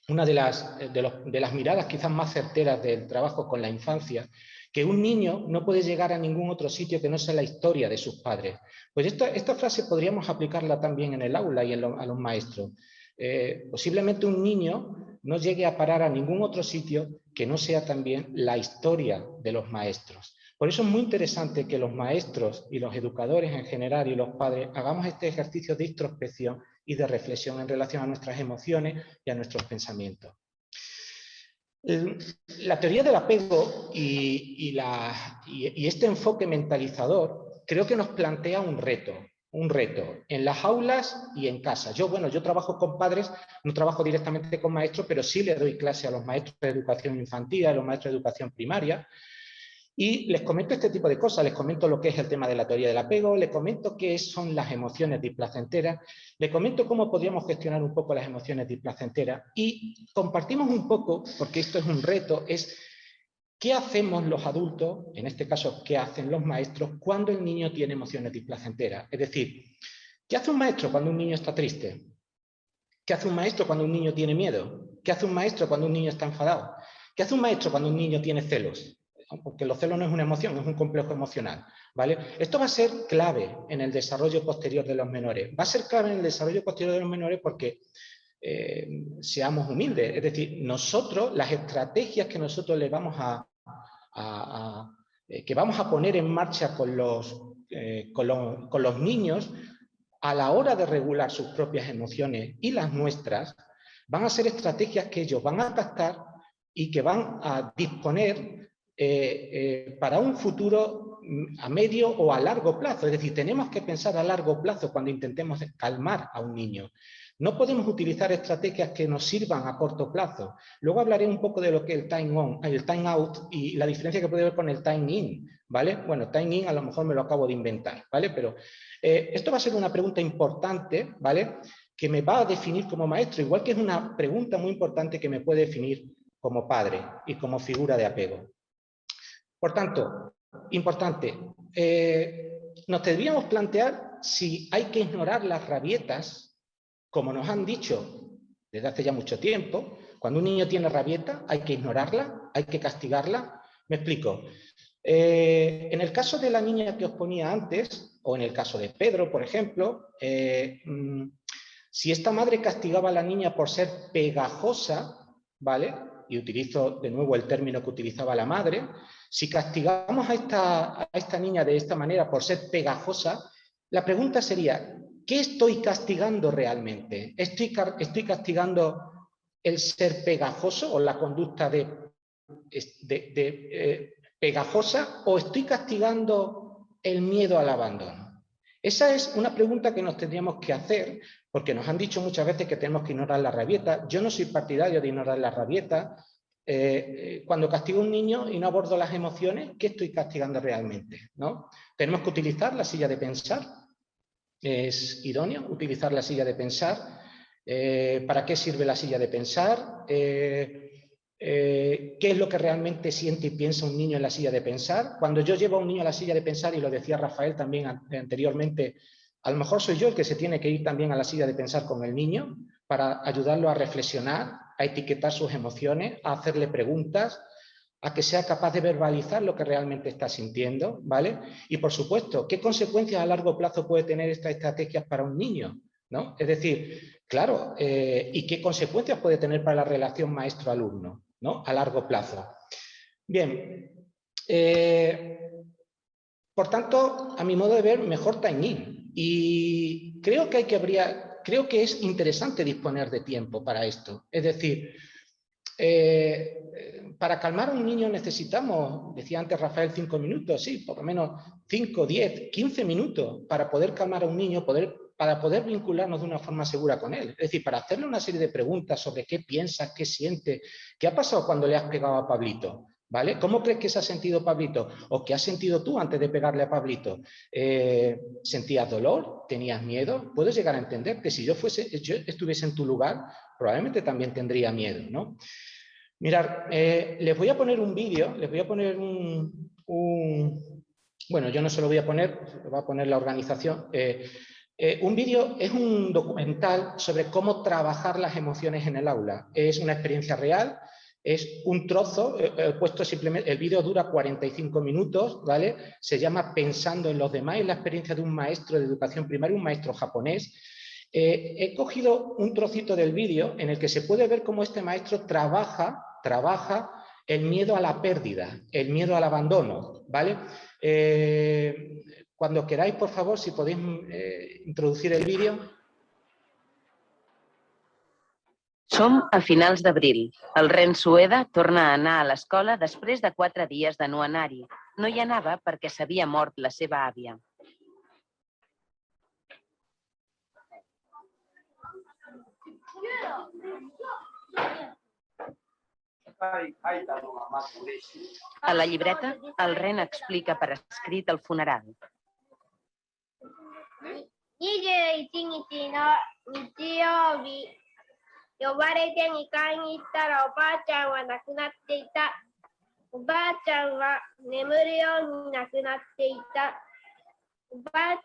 una de las miradas quizás más certeras del trabajo con la infancia, que un niño no puede llegar a ningún otro sitio que no sea la historia de sus padres. Pues esta frase podríamos aplicarla también en el aula y a los maestros. Posiblemente un niño no llegue a parar a ningún otro sitio que no sea también la historia de los maestros. Por eso es muy interesante que los maestros y los educadores en general y los padres hagamos este ejercicio de introspección y de reflexión en relación a nuestras emociones y a nuestros pensamientos. La teoría del apego y este enfoque mentalizador creo que nos plantea un reto en las aulas y en casa. Yo trabajo con padres, no trabajo directamente con maestros, pero sí le doy clase a los maestros de educación infantil, a los maestros de educación primaria, y les comento este tipo de cosas. Les comento lo que es el tema de la teoría del apego, les comento qué son las emociones displacenteras, les comento cómo podríamos gestionar un poco las emociones displacenteras, y compartimos un poco, porque esto es un reto, es qué hacemos los adultos, en este caso qué hacen los maestros cuando el niño tiene emociones displacenteras. Es decir, ¿qué hace un maestro cuando un niño está triste? ¿Qué hace un maestro cuando un niño tiene miedo? ¿Qué hace un maestro cuando un niño está enfadado? ¿Qué hace un maestro cuando un niño tiene celos? Porque los celos no es una emoción, es un complejo emocional, ¿vale? Esto va a ser clave en el desarrollo posterior de los menores. Va a ser clave en el desarrollo posterior de los menores porque seamos humildes. Es decir, nosotros, las estrategias que nosotros le vamos que vamos a poner en marcha con los niños a la hora de regular sus propias emociones y las nuestras, van a ser estrategias que ellos van a captar y que van a disponer para un futuro a medio o a largo plazo. Es decir, tenemos que pensar a largo plazo cuando intentemos calmar a un niño. No podemos utilizar estrategias que nos sirvan a corto plazo. Luego hablaré un poco de lo que es el time on, el time out y la diferencia que puede haber con el time in, ¿vale? Bueno, time in a lo mejor me lo acabo de inventar, ¿vale? Pero esto va a ser una pregunta importante, ¿vale? Que me va a definir como maestro, igual que es una pregunta muy importante que me puede definir como padre y como figura de apego. Por tanto, importante, nos deberíamos plantear si hay que ignorar las rabietas, como nos han dicho desde hace ya mucho tiempo. Cuando un niño tiene rabieta, hay que ignorarla, hay que castigarla. Me explico. En el caso de la niña que os ponía antes, o en el caso de Pedro, por ejemplo, si esta madre castigaba a la niña por ser pegajosa, ¿vale? Y utilizo de nuevo el término que utilizaba la madre. Si castigamos a esta niña de esta manera por ser pegajosa, la pregunta sería, ¿qué estoy castigando realmente? ¿Estoy castigando el ser pegajoso o la conducta pegajosa, o estoy castigando el miedo al abandono? Esa es una pregunta que nos tendríamos que hacer, porque nos han dicho muchas veces que tenemos que ignorar la rabieta. Yo no soy partidario de ignorar la rabieta. Cuando castigo a un niño y no abordo las emociones, ¿qué estoy castigando realmente? ¿No? Tenemos que utilizar la silla de pensar. Es idóneo utilizar la silla de pensar. ¿Para qué sirve la silla de pensar? ¿Qué es lo que realmente siente y piensa un niño en la silla de pensar? Cuando yo llevo a un niño a la silla de pensar, y lo decía Rafael también anteriormente, a lo mejor soy yo el que se tiene que ir también a la silla de pensar con el niño para ayudarlo a reflexionar, a etiquetar sus emociones, a hacerle preguntas, a que sea capaz de verbalizar lo que realmente está sintiendo, ¿vale? Y por supuesto, ¿qué consecuencias a largo plazo puede tener estas estrategias para un niño? ¿No? Es decir, claro, ¿y qué consecuencias puede tener para la relación maestro-alumno, ¿no? A largo plazo. Bien, por tanto, a mi modo de ver, mejor timing. Y creo que es interesante disponer de tiempo para esto. Es decir, para calmar a un niño necesitamos, decía antes Rafael, 5 minutos, sí, por lo menos 5, 10, 15 minutos para poder calmar a un niño, para poder vincularnos de una forma segura con él. Es decir, para hacerle una serie de preguntas sobre qué piensas, qué siente, qué ha pasado cuando le has pegado a Pablito, ¿vale? ¿Cómo crees que se ha sentido Pablito? ¿O qué has sentido tú antes de pegarle a Pablito? ¿Sentías dolor? ¿Tenías miedo? Puedes llegar a entender que si yo estuviese en tu lugar, probablemente también tendría miedo, ¿no? Mirad, les voy a poner un vídeo, les voy a poner bueno, yo no se lo voy a poner, lo va a poner la organización. Un vídeo es un documental sobre cómo trabajar las emociones en el aula. Es una experiencia real, es un trozo, puesto simplemente, el vídeo dura 45 minutos, ¿vale? Se llama Pensando en los demás, es la experiencia de un maestro de educación primaria, un maestro japonés. He cogido un trocito del vídeo en el que se puede ver cómo este maestro trabaja el miedo a la pérdida, el miedo al abandono, ¿vale? Cuando queráis, por favor, si podéis introducir el vídeo. Som a finals d'abril. El Ren Sueda torna a anar a l'escola després de 4 dies de no anar-hi. No hi anava perquè s'havia mort la seva àvia. A la llibreta, el Ren explica per escrit el funeral. 21日の日曜日、呼ばれて2階に行ったらおばあちゃんは亡くなっていた。おばあちゃんは眠るように亡くなっていた。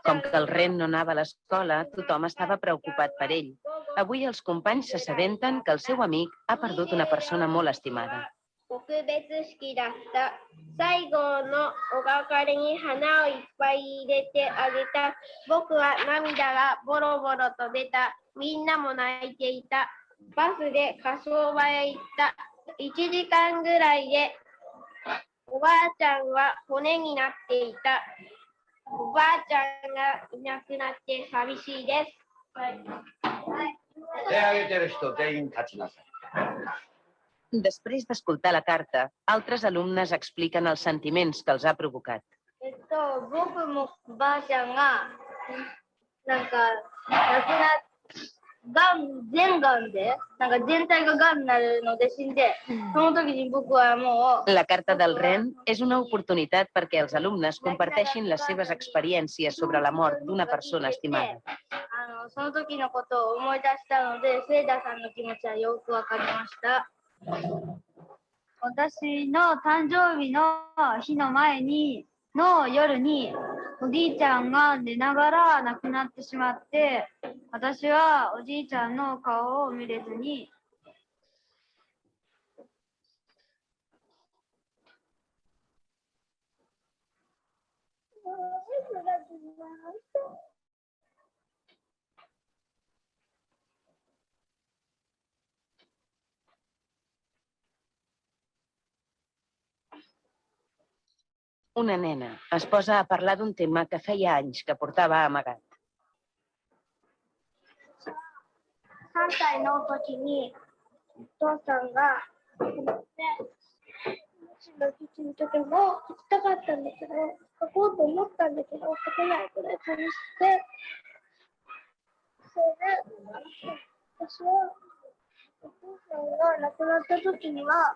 Com que el Ren no anava a l'escola, tothom estava preocupat per ell. Avui els companys s'assabenten que el seu amic ha perdut una persona molt estimada. 特別式だった。最後のお別れに花をいっぱい入れてあげた。僕は涙がボロボロと出た。みんなも泣いていた。バスで火葬場へ行った。1時間ぐらいでおばあちゃんは骨になっていた。おばあちゃんがいなくなって寂しいです。手挙げてる人全員立ちなさい。 Després d'escoltar la carta, altres alumnes expliquen els sentiments que els ha provocat. 僕もおばあちゃんが亡くなって全がんで全体ががんになるので死んで、その時に僕はもう La carta del Ren és una oportunitat perquè els alumnes comparteixin les seves experiències sobre la mort d'una persona estimada. その時のことを思い出したので、聖田さんの気持ちはよくわかりました。私の誕生日の日の前の夜におじいちゃんが寝ながら亡くなってしまって、私はおじいちゃんの顔を見れずにUna nena es posa a parlar d'un tema que feia anys que portava amagat. 3歳の時に父さんが、の基地の時も行きたかったんだけど、書こうと思ったんだけど、書けないくらい楽しくて、それで、私は、お父さんが亡くなった時には、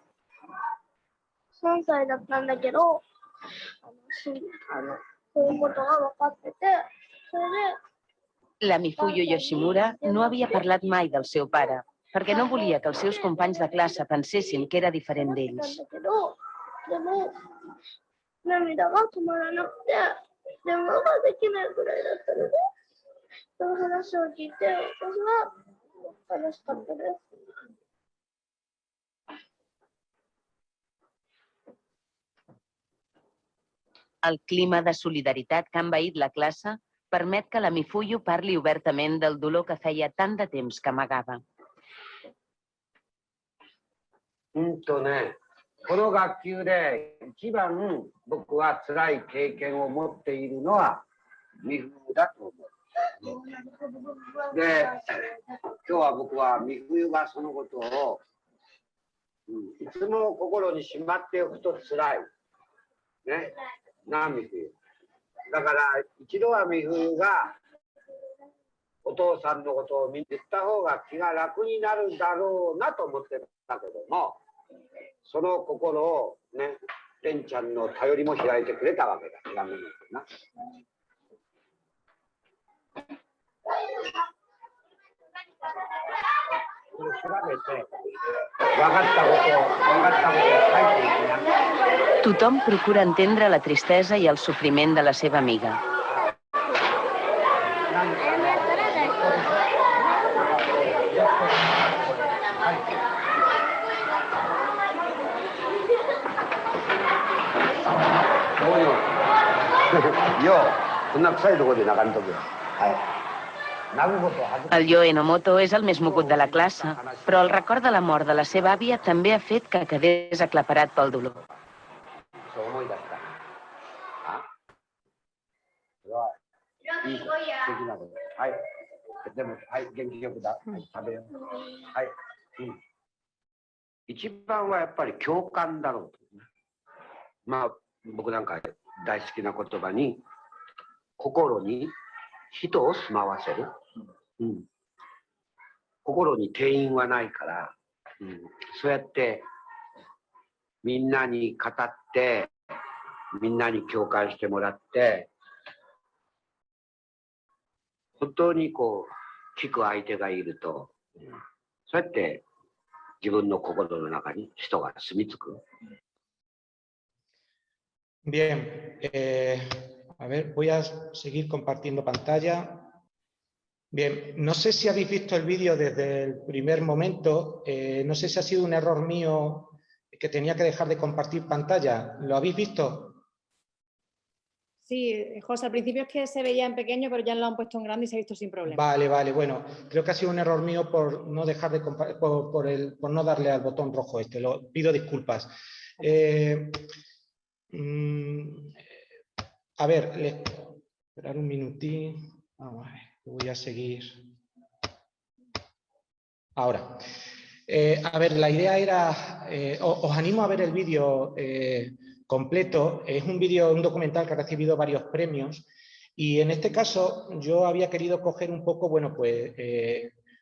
3歳だったんだけど、そういうことが分かってて、それで、La Mifuyo Yoshimura no havia parlat mai del seu pare, perquè no volia que els seus companys de classe pensessin que era diferent d'ells. でも、涙が止まらなくて、電話ができないぐらいだったので、その話を聞いて、私は悲しかったです。El clima de solidaritat que ha envaït la classe permet que la Mifuyo parli obertament del dolor que feia tant de temps que amagava. この学級で一番僕は辛い経験を持っているのは美冬だと思う。で、今日は僕は美冬がそのことを、いつも心にしまっておくと辛い。ね、なあ美冬。だから一度は美冬がお父さんのことを見てった方が気が楽になるだろうなと思ってたけども、その心をね、てんちゃんの頼りも開いてくれたわけだ。手紙のな。これ調べて、分かったことを書いていきな。Tothom procura entendre la tristesa i el sofriment de la seva amiga. El Yo Enomoto és el més mogut de la classe, però el record de la mort de la seva àvia també ha fet que quedés aclaparat pel dolor. Mm. 心に定員はないから、そうやってみんなに語って、みんなに共感してもらって、本当にこう聞く相手がいると、そうやって自分の心の中に人が住み着く。Bien, a ver, voy a seguir compartiendo pantalla. Bien, no sé si habéis visto el vídeo desde el primer momento, no sé si ha sido un error mío que tenía que dejar de compartir pantalla. ¿Lo habéis visto? Sí, José, al principio es que se veía en pequeño, pero ya lo han puesto en grande y se ha visto sin problema. Vale, vale, bueno, creo que ha sido un error mío por no dejar de por no darle al botón rojo este, lo pido disculpas. A ver, esperar un minutín. Vamos a ver, voy a seguir. Ahora. A ver, la idea era, os animo a ver el vídeo completo. Es un vídeo, un documental que ha recibido varios premios y en este caso yo había querido coger un poco, bueno, pues,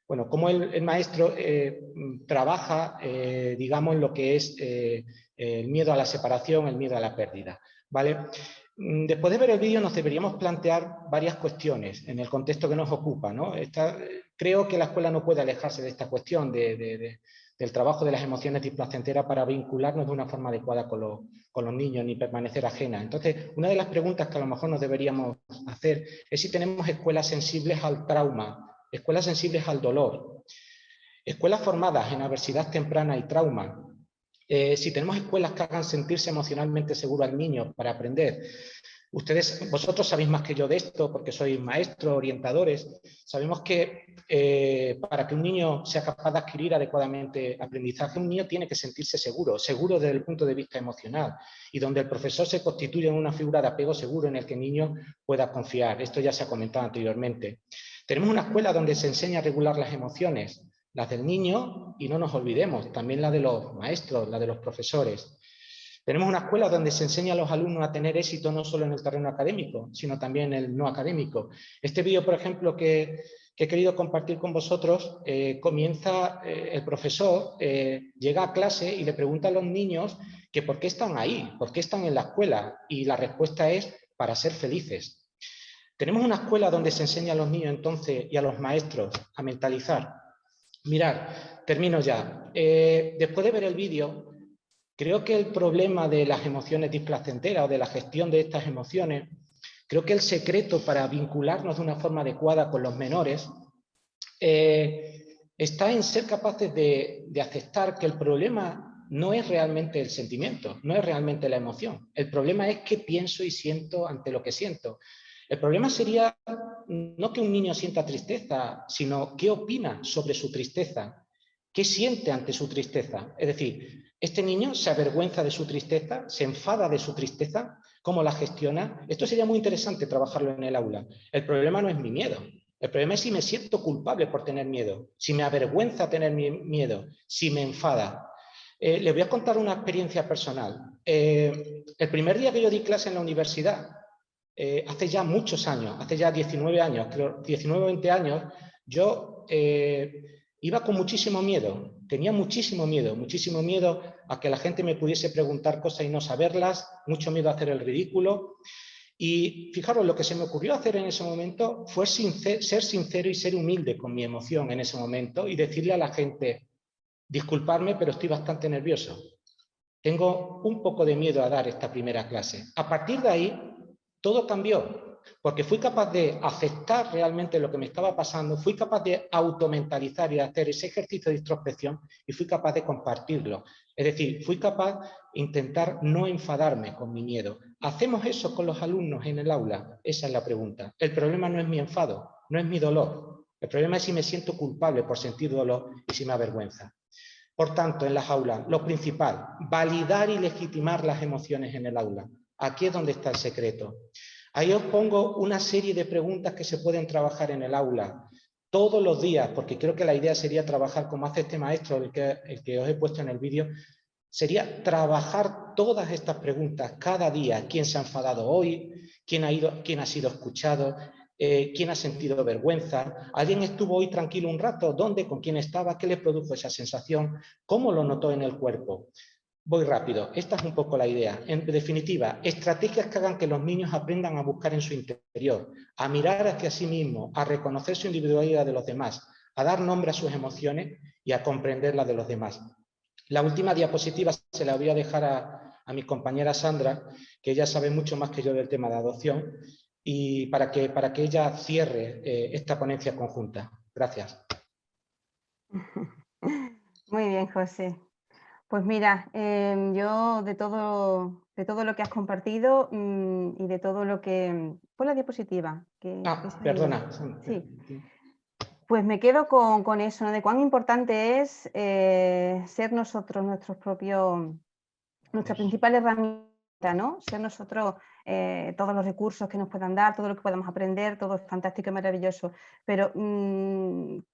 cómo el maestro trabaja, digamos, en lo que es el miedo a la separación, el miedo a la pérdida, ¿vale? Después de ver el vídeo nos deberíamos plantear varias cuestiones en el contexto que nos ocupa, ¿no? Creo que la escuela no puede alejarse de esta cuestión del trabajo de las emociones displacenteras para vincularnos de una forma adecuada con los niños ni permanecer ajena. Entonces, una de las preguntas que a lo mejor nos deberíamos hacer es si tenemos escuelas sensibles al trauma, escuelas sensibles al dolor, escuelas formadas en adversidad temprana y trauma. Si tenemos escuelas que hagan sentirse emocionalmente seguro al niño para aprender. Vosotros sabéis más que yo de esto, porque sois maestros, orientadores. Sabemos que para que un niño sea capaz de adquirir adecuadamente aprendizaje, un niño tiene que sentirse seguro, seguro desde el punto de vista emocional, y donde el profesor se constituye en una figura de apego seguro en el que el niño pueda confiar. Esto ya se ha comentado anteriormente. Tenemos una escuela donde se enseña a regular las emociones. las del niño y no nos olvidemos, también la de los maestros, la de los profesores. Tenemos una escuela donde se enseña a los alumnos a tener éxito no solo en el terreno académico, sino también en el no académico. Este vídeo, por ejemplo, que he querido compartir con vosotros, comienza el profesor, llega a clase y le pregunta a los niños que por qué están ahí, por qué están en la escuela, y la respuesta es para ser felices. Tenemos una escuela donde se enseña a los niños entonces y a los maestros a mentalizar. Mirad, termino ya. Después de ver el vídeo, creo que el problema de las emociones displacenteras o de la gestión de estas emociones, creo que el secreto para vincularnos de una forma adecuada con los menores está en ser capaces de aceptar que el problema no es realmente el sentimiento, no es realmente la emoción. El problema es qué pienso y siento ante lo que siento. El problema sería no que un niño sienta tristeza, sino qué opina sobre su tristeza, qué siente ante su tristeza. Es decir, este niño se avergüenza de su tristeza, se enfada de su tristeza, ¿cómo la gestiona? Esto sería muy interesante trabajarlo en el aula. El problema no es mi miedo. El problema es si me siento culpable por tener miedo, si me avergüenza tener miedo, si me enfada. Les voy a contar una experiencia personal. El primer día que yo di clase en la universidad, hace ya muchos años, hace ya 19 años, creo, 19 o 20 años, yo iba con muchísimo miedo, tenía muchísimo miedo a que la gente me pudiese preguntar cosas y no saberlas, mucho miedo a hacer el ridículo. Y fijaros, lo que se me ocurrió hacer en ese momento fue ser sincero y ser humilde con mi emoción en ese momento y decirle a la gente, disculpadme, pero estoy bastante nervioso. Tengo un poco de miedo a dar esta primera clase. A partir de ahí, todo cambió, porque fui capaz de aceptar realmente lo que me estaba pasando, fui capaz de automentalizar y hacer ese ejercicio de introspección y fui capaz de compartirlo. Es decir, fui capaz de intentar no enfadarme con mi miedo. ¿Hacemos eso con los alumnos en el aula? Esa es la pregunta. El problema no es mi enfado, no es mi dolor. El problema es si me siento culpable por sentir dolor y si me avergüenza. Por tanto, en las aulas, lo principal, validar y legitimar las emociones en el aula. Aquí es donde está el secreto. Ahí os pongo una serie de preguntas que se pueden trabajar en el aula todos los días, porque creo que la idea sería trabajar como hace este maestro, el que os he puesto en el vídeo, sería trabajar todas estas preguntas cada día. ¿Quién se ha enfadado hoy? ¿Quién ha sido escuchado? ¿Quién ha sentido vergüenza? ¿Alguien estuvo hoy tranquilo un rato? ¿Dónde? ¿Con quién estaba? ¿Qué le produjo esa sensación? ¿Cómo lo notó en el cuerpo? Voy rápido, esta es un poco la idea. En definitiva, estrategias que hagan que los niños aprendan a buscar en su interior, a mirar hacia sí mismos, a reconocer su individualidad de los demás, a dar nombre a sus emociones y a comprender las de los demás. La última diapositiva se la voy a dejar a mi compañera Sandra, que ella sabe mucho más que yo del tema de adopción, y para que ella cierre esta ponencia conjunta. Gracias. Muy bien, José. Pues mira, yo de todo lo que has compartido y de todo lo que... Pon la diapositiva. Perdona. Sí. Pues me quedo con eso, ¿no? De cuán importante es ser nosotros nuestra principal herramienta, ¿no? Ser nosotros todos los recursos que nos puedan dar, todo lo que podamos aprender, todo es fantástico y maravilloso. Pero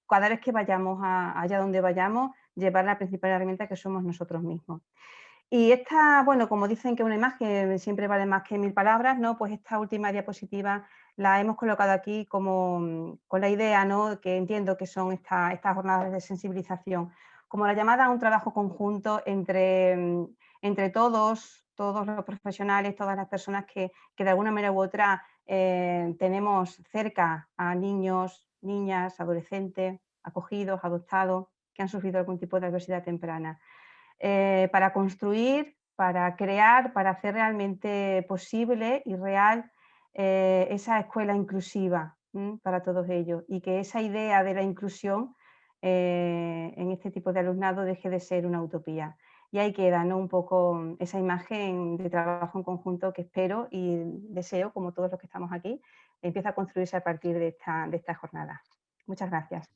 cada vez que vayamos allá donde vayamos, llevar la principal herramienta que somos nosotros mismos. Y esta, bueno, como dicen que una imagen siempre vale más que 1000 palabras, ¿no? Pues esta última diapositiva la hemos colocado aquí como con la idea, ¿no? Que entiendo que son estas jornadas de sensibilización, como la llamada a un trabajo conjunto entre todos los profesionales, todas las personas que de alguna manera u otra tenemos cerca a niños, niñas, adolescentes, acogidos, adoptados, que han sufrido algún tipo de adversidad temprana. Para construir, para crear, para hacer realmente posible y real esa escuela inclusiva para todos ellos, y que esa idea de la inclusión en este tipo de alumnado deje de ser una utopía. Y ahí queda, ¿no? Un poco esa imagen de trabajo en conjunto que espero y deseo, como todos los que estamos aquí, empieza a construirse a partir de esta jornada. Muchas gracias.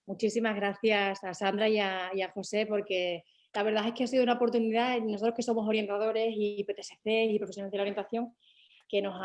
Muchísimas gracias a Sandra y a José, porque la verdad es que ha sido una oportunidad, nosotros que somos orientadores y PTSC y profesionales de la orientación, que nos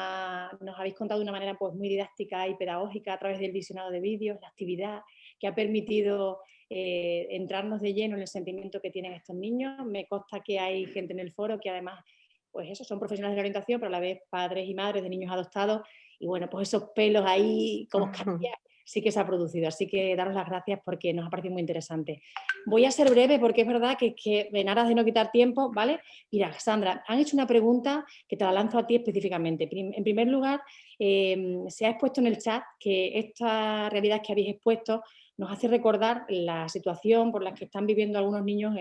habéis contado de una manera pues, muy didáctica y pedagógica a través del visionado de vídeos, la actividad que ha permitido entrarnos de lleno en el sentimiento que tienen estos niños. Me consta que hay gente en el foro que además, pues eso, son profesionales de la orientación, pero a la vez padres y madres de niños adoptados, y bueno, pues esos pelos ahí como escarpias sí que se ha producido, así que daros las gracias porque nos ha parecido muy interesante. Voy a ser breve porque es verdad que en aras de no quitar tiempo, ¿vale? Mira, Sandra, han hecho una pregunta que te la lanzo a ti específicamente. En primer lugar, se ha expuesto en el chat que esta realidad que habéis expuesto nos hace recordar la situación por la que están viviendo algunos niños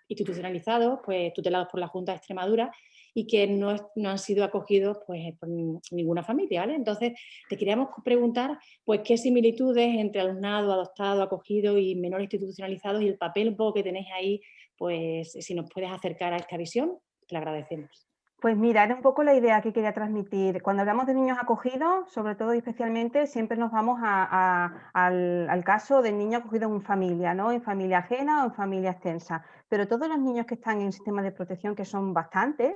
institucionalizados, pues tutelados por la Junta de Extremadura, y que no han sido acogidos pues, por ninguna familia, ¿vale? Entonces, te queríamos preguntar pues, qué similitudes entre alumnado, adoptado, acogido y menores institucionalizados y el papel un poco que tenéis ahí, pues si nos puedes acercar a esta visión, te lo agradecemos. Pues mira, era un poco la idea que quería transmitir. Cuando hablamos de niños acogidos, sobre todo y especialmente, siempre nos vamos al caso del niño acogido en familia, ¿no? En familia ajena o en familia extensa. Pero todos los niños que están en el sistema de protección, que son bastantes,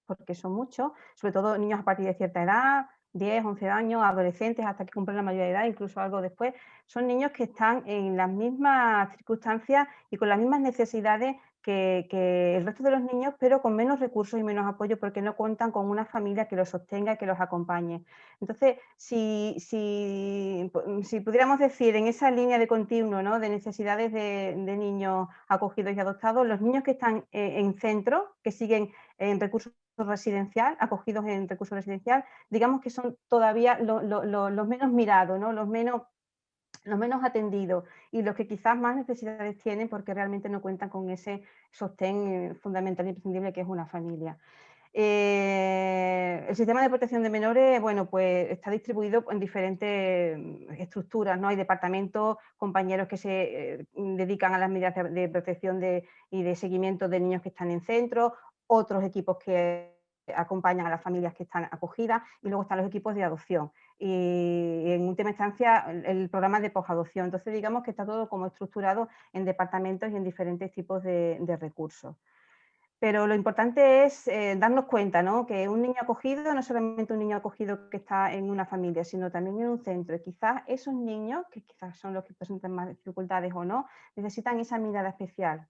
porque son muchos, sobre todo niños a partir de cierta edad, 10, 11 años, adolescentes hasta que cumplen la mayoría de edad, incluso algo después, son niños que están en las mismas circunstancias y con las mismas necesidades que el resto de los niños, pero con menos recursos y menos apoyo porque no cuentan con una familia que los sostenga y que los acompañe. Entonces, si pudiéramos decir en esa línea de continuo, ¿no? De necesidades de niños acogidos y adoptados, los niños que están en centro, que siguen en recursos residencial, acogidos en recursos residencial, digamos que son todavía los menos mirados, ¿no? los menos atendidos y los que quizás más necesidades tienen porque realmente no cuentan con ese sostén fundamental e imprescindible que es una familia. El sistema de protección de menores, bueno, pues está distribuido en diferentes estructuras, ¿no? Hay departamentos, compañeros que se dedican a las medidas de protección y de seguimiento de niños que están en centros, otros equipos que acompañan a las familias que están acogidas y luego están los equipos de adopción. Y en última instancia el programa de posadopción. Entonces digamos que está todo como estructurado en departamentos y en diferentes tipos de recursos. Pero lo importante es darnos cuenta, ¿no? Que un niño acogido no es solamente un niño acogido que está en una familia, sino también en un centro. Y quizás esos niños, que quizás son los que presentan más dificultades o no, necesitan esa mirada especial.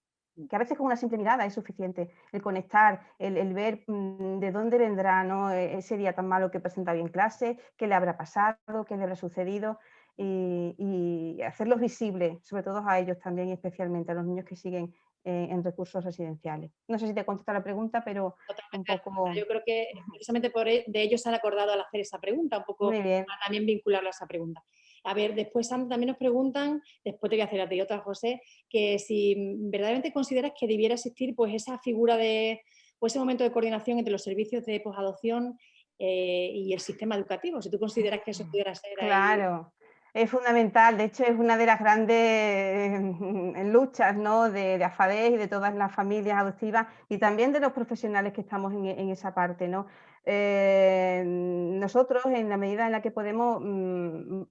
Que a veces con una simple mirada es suficiente, el conectar, el ver de dónde vendrá, ¿no? Ese día tan malo que presenta hoy en clase, qué le habrá pasado, qué le habrá sucedido y hacerlos visibles, sobre todo a ellos también y especialmente a los niños que siguen en recursos residenciales. No sé si te contesto la pregunta, pero totalmente un poco... Yo creo que precisamente de ellos se han acordado al hacer esa pregunta, un poco Muy bien. para también vincularlo a esa pregunta. A ver, después también nos preguntan, después te voy a hacer a ti otra, José, que si verdaderamente consideras que debiera existir pues esa figura de, o ese momento de coordinación entre los servicios de posadopción y el sistema educativo, si tú consideras que eso pudiera ser Claro. Es fundamental, de hecho es una de las grandes luchas, ¿no? de AFADES y de todas las familias adoptivas y también de los profesionales que estamos en esa parte, ¿no? Nosotros en la medida en la que podemos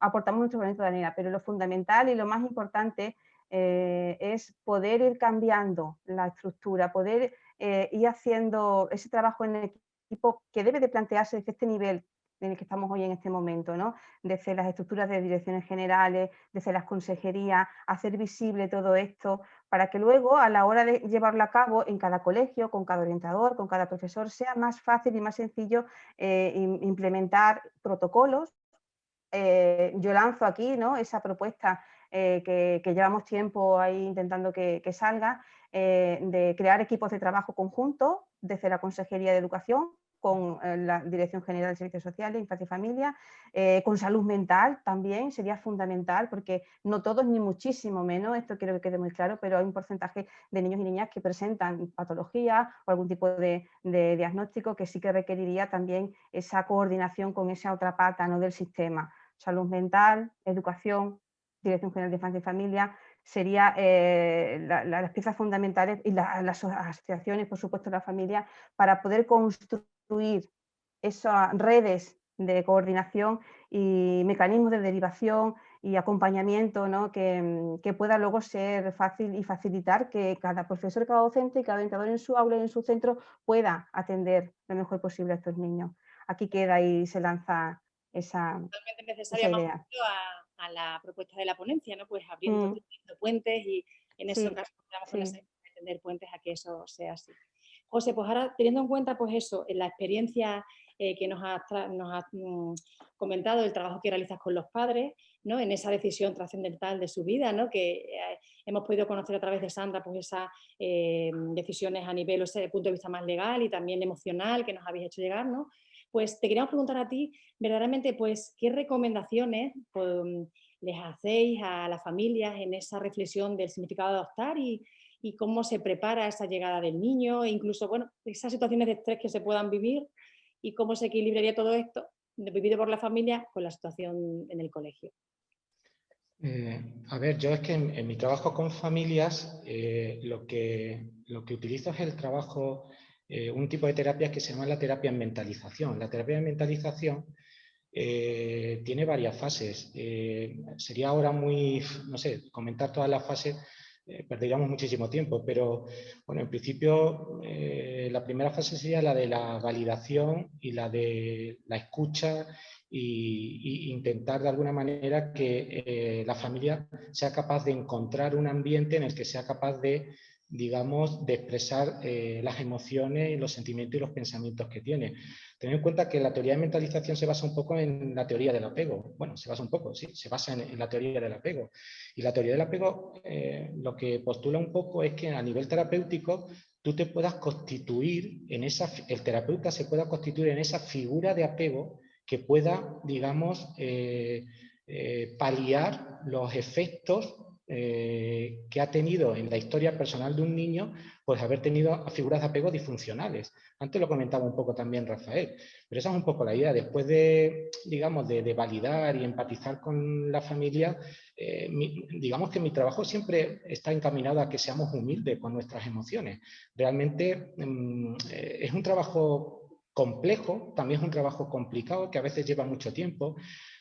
aportamos nuestro granito de arena, pero lo fundamental y lo más importante es poder ir cambiando la estructura, poder ir haciendo ese trabajo en equipo que debe de plantearse desde este nivel en el que estamos hoy en este momento, ¿no? Desde las estructuras de direcciones generales, desde las consejerías, hacer visible todo esto para que luego a la hora de llevarlo a cabo en cada colegio, con cada orientador, con cada profesor, sea más fácil y más sencillo implementar protocolos. Yo lanzo aquí, ¿no? Esa propuesta que llevamos tiempo ahí intentando que salga, de crear equipos de trabajo conjuntos desde la Consejería de Educación, con la Dirección General de Servicios Sociales, Infancia y Familia, con salud mental también sería fundamental, porque no todos ni muchísimo menos, esto quiero que quede muy claro, pero hay un porcentaje de niños y niñas que presentan patologías o algún tipo de diagnóstico que sí que requeriría también esa coordinación con esa otra pata, ¿no? Del sistema. Salud mental, educación, Dirección General de Infancia y Familia, serían las piezas fundamentales y las asociaciones, por supuesto, la familia, para poder construir esas redes de coordinación y mecanismos de derivación y acompañamiento, ¿no? que pueda luego ser fácil y facilitar que cada profesor, cada docente y cada orientador en su aula y en su centro pueda atender lo mejor posible a estos niños. aquí queda y se lanza esa necesaria idea. a la propuesta de la ponencia, ¿no? Pues abriendo puentes y en ese caso vamos con esa idea de tender puentes a que eso sea así. José, pues ahora teniendo en cuenta pues eso, en la experiencia que nos has comentado, el trabajo que realizas con los padres, ¿no? En esa decisión trascendental de su vida, ¿no? Que hemos podido conocer a través de Sandra pues esas decisiones a nivel o ese punto de vista más legal y también emocional que nos habéis hecho llegar, ¿no? Pues te queríamos preguntar a ti, verdaderamente, pues, ¿qué recomendaciones les hacéis a las familias en esa reflexión del significado de adoptar y cómo se prepara esa llegada del niño, e incluso, bueno, esas situaciones de estrés que se puedan vivir y cómo se equilibraría todo esto, vivido por la familia, con la situación en el colegio? A ver, yo es que en mi trabajo con familias lo que utilizo es el trabajo, un tipo de terapia que se llama la terapia en mentalización. La terapia en mentalización tiene varias fases. Sería ahora muy, no sé, comentar todas las fases, perderíamos muchísimo tiempo, pero bueno, en principio la primera fase sería la de la validación y la de la escucha y intentar de alguna manera que la familia sea capaz de encontrar un ambiente en el que sea capaz de, digamos, de expresar las emociones, los sentimientos y los pensamientos que tiene. Tened en cuenta que la teoría de mentalización se basa un poco en la teoría del apego. Bueno, se basa un poco, sí, se basa en la teoría del apego. Y la teoría del apego lo que postula un poco es que a nivel terapéutico tú te puedas constituir en esa, el terapeuta se pueda constituir en esa figura de apego que pueda, digamos, paliar los efectos que ha tenido en la historia personal de un niño, pues haber tenido figuras de apego disfuncionales. Antes lo comentaba un poco también Rafael, pero esa es un poco la idea. Después de, digamos, de validar y empatizar con la familia, digamos que mi trabajo siempre está encaminado a que seamos humildes con nuestras emociones. Realmente es un trabajo complejo, también es un trabajo complicado que a veces lleva mucho tiempo,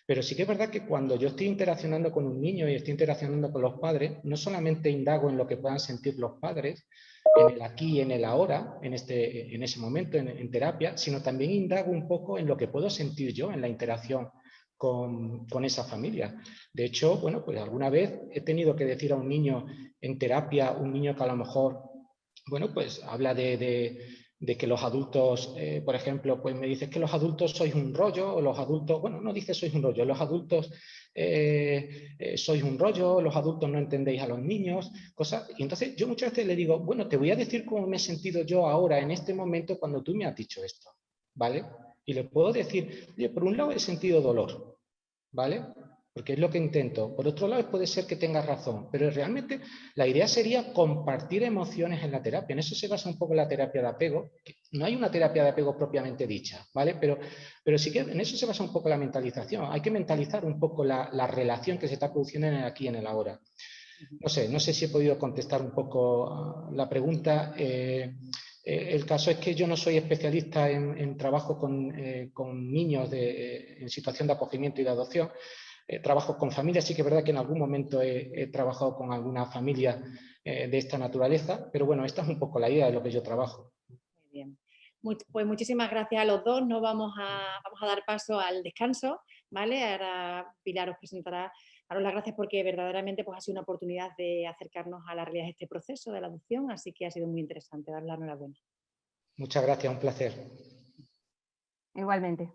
pero sí que es verdad que cuando yo estoy interaccionando con un niño y estoy interaccionando con los padres, no solamente indago en lo que puedan sentir los padres, en el aquí y en el ahora, en ese momento, en terapia, sino también indago un poco en lo que puedo sentir yo en la interacción con esa familia. De hecho, bueno, pues alguna vez he tenido que decir a un niño en terapia, un niño que a lo mejor, bueno, pues habla de que los adultos, por ejemplo, pues me dices que los adultos sois un rollo, o los adultos, bueno, no dice sois un rollo, los adultos sois un rollo, los adultos no entendéis a los niños, cosas. Y entonces yo muchas veces le digo, bueno, te voy a decir cómo me he sentido yo ahora, en este momento, cuando tú me has dicho esto, ¿vale? Y le puedo decir, oye, por un lado he sentido dolor, ¿vale? Porque es lo que intento. Por otro lado, puede ser que tengas razón, pero realmente la idea sería compartir emociones en la terapia. En eso se basa un poco la terapia de apego. No hay una terapia de apego propiamente dicha, ¿vale? Pero sí que en eso se basa un poco la mentalización. Hay que mentalizar un poco la relación que se está produciendo en el aquí y en el ahora. No sé si he podido contestar un poco la pregunta. El caso es que yo no soy especialista en trabajo con niños en situación de acogimiento y de adopción. Trabajo con familias, sí que es verdad que en algún momento he trabajado con alguna familia de esta naturaleza, pero bueno, esta es un poco la idea de lo que yo trabajo. Muy bien. Pues muchísimas gracias a los dos. Nos vamos a dar paso al descanso, ¿vale? Ahora Pilar os presentará. Daros las gracias porque verdaderamente pues, ha sido una oportunidad de acercarnos a la realidad de este proceso de la adopción, así que ha sido muy interesante. Daros la enhorabuena. Muchas gracias, un placer. Igualmente.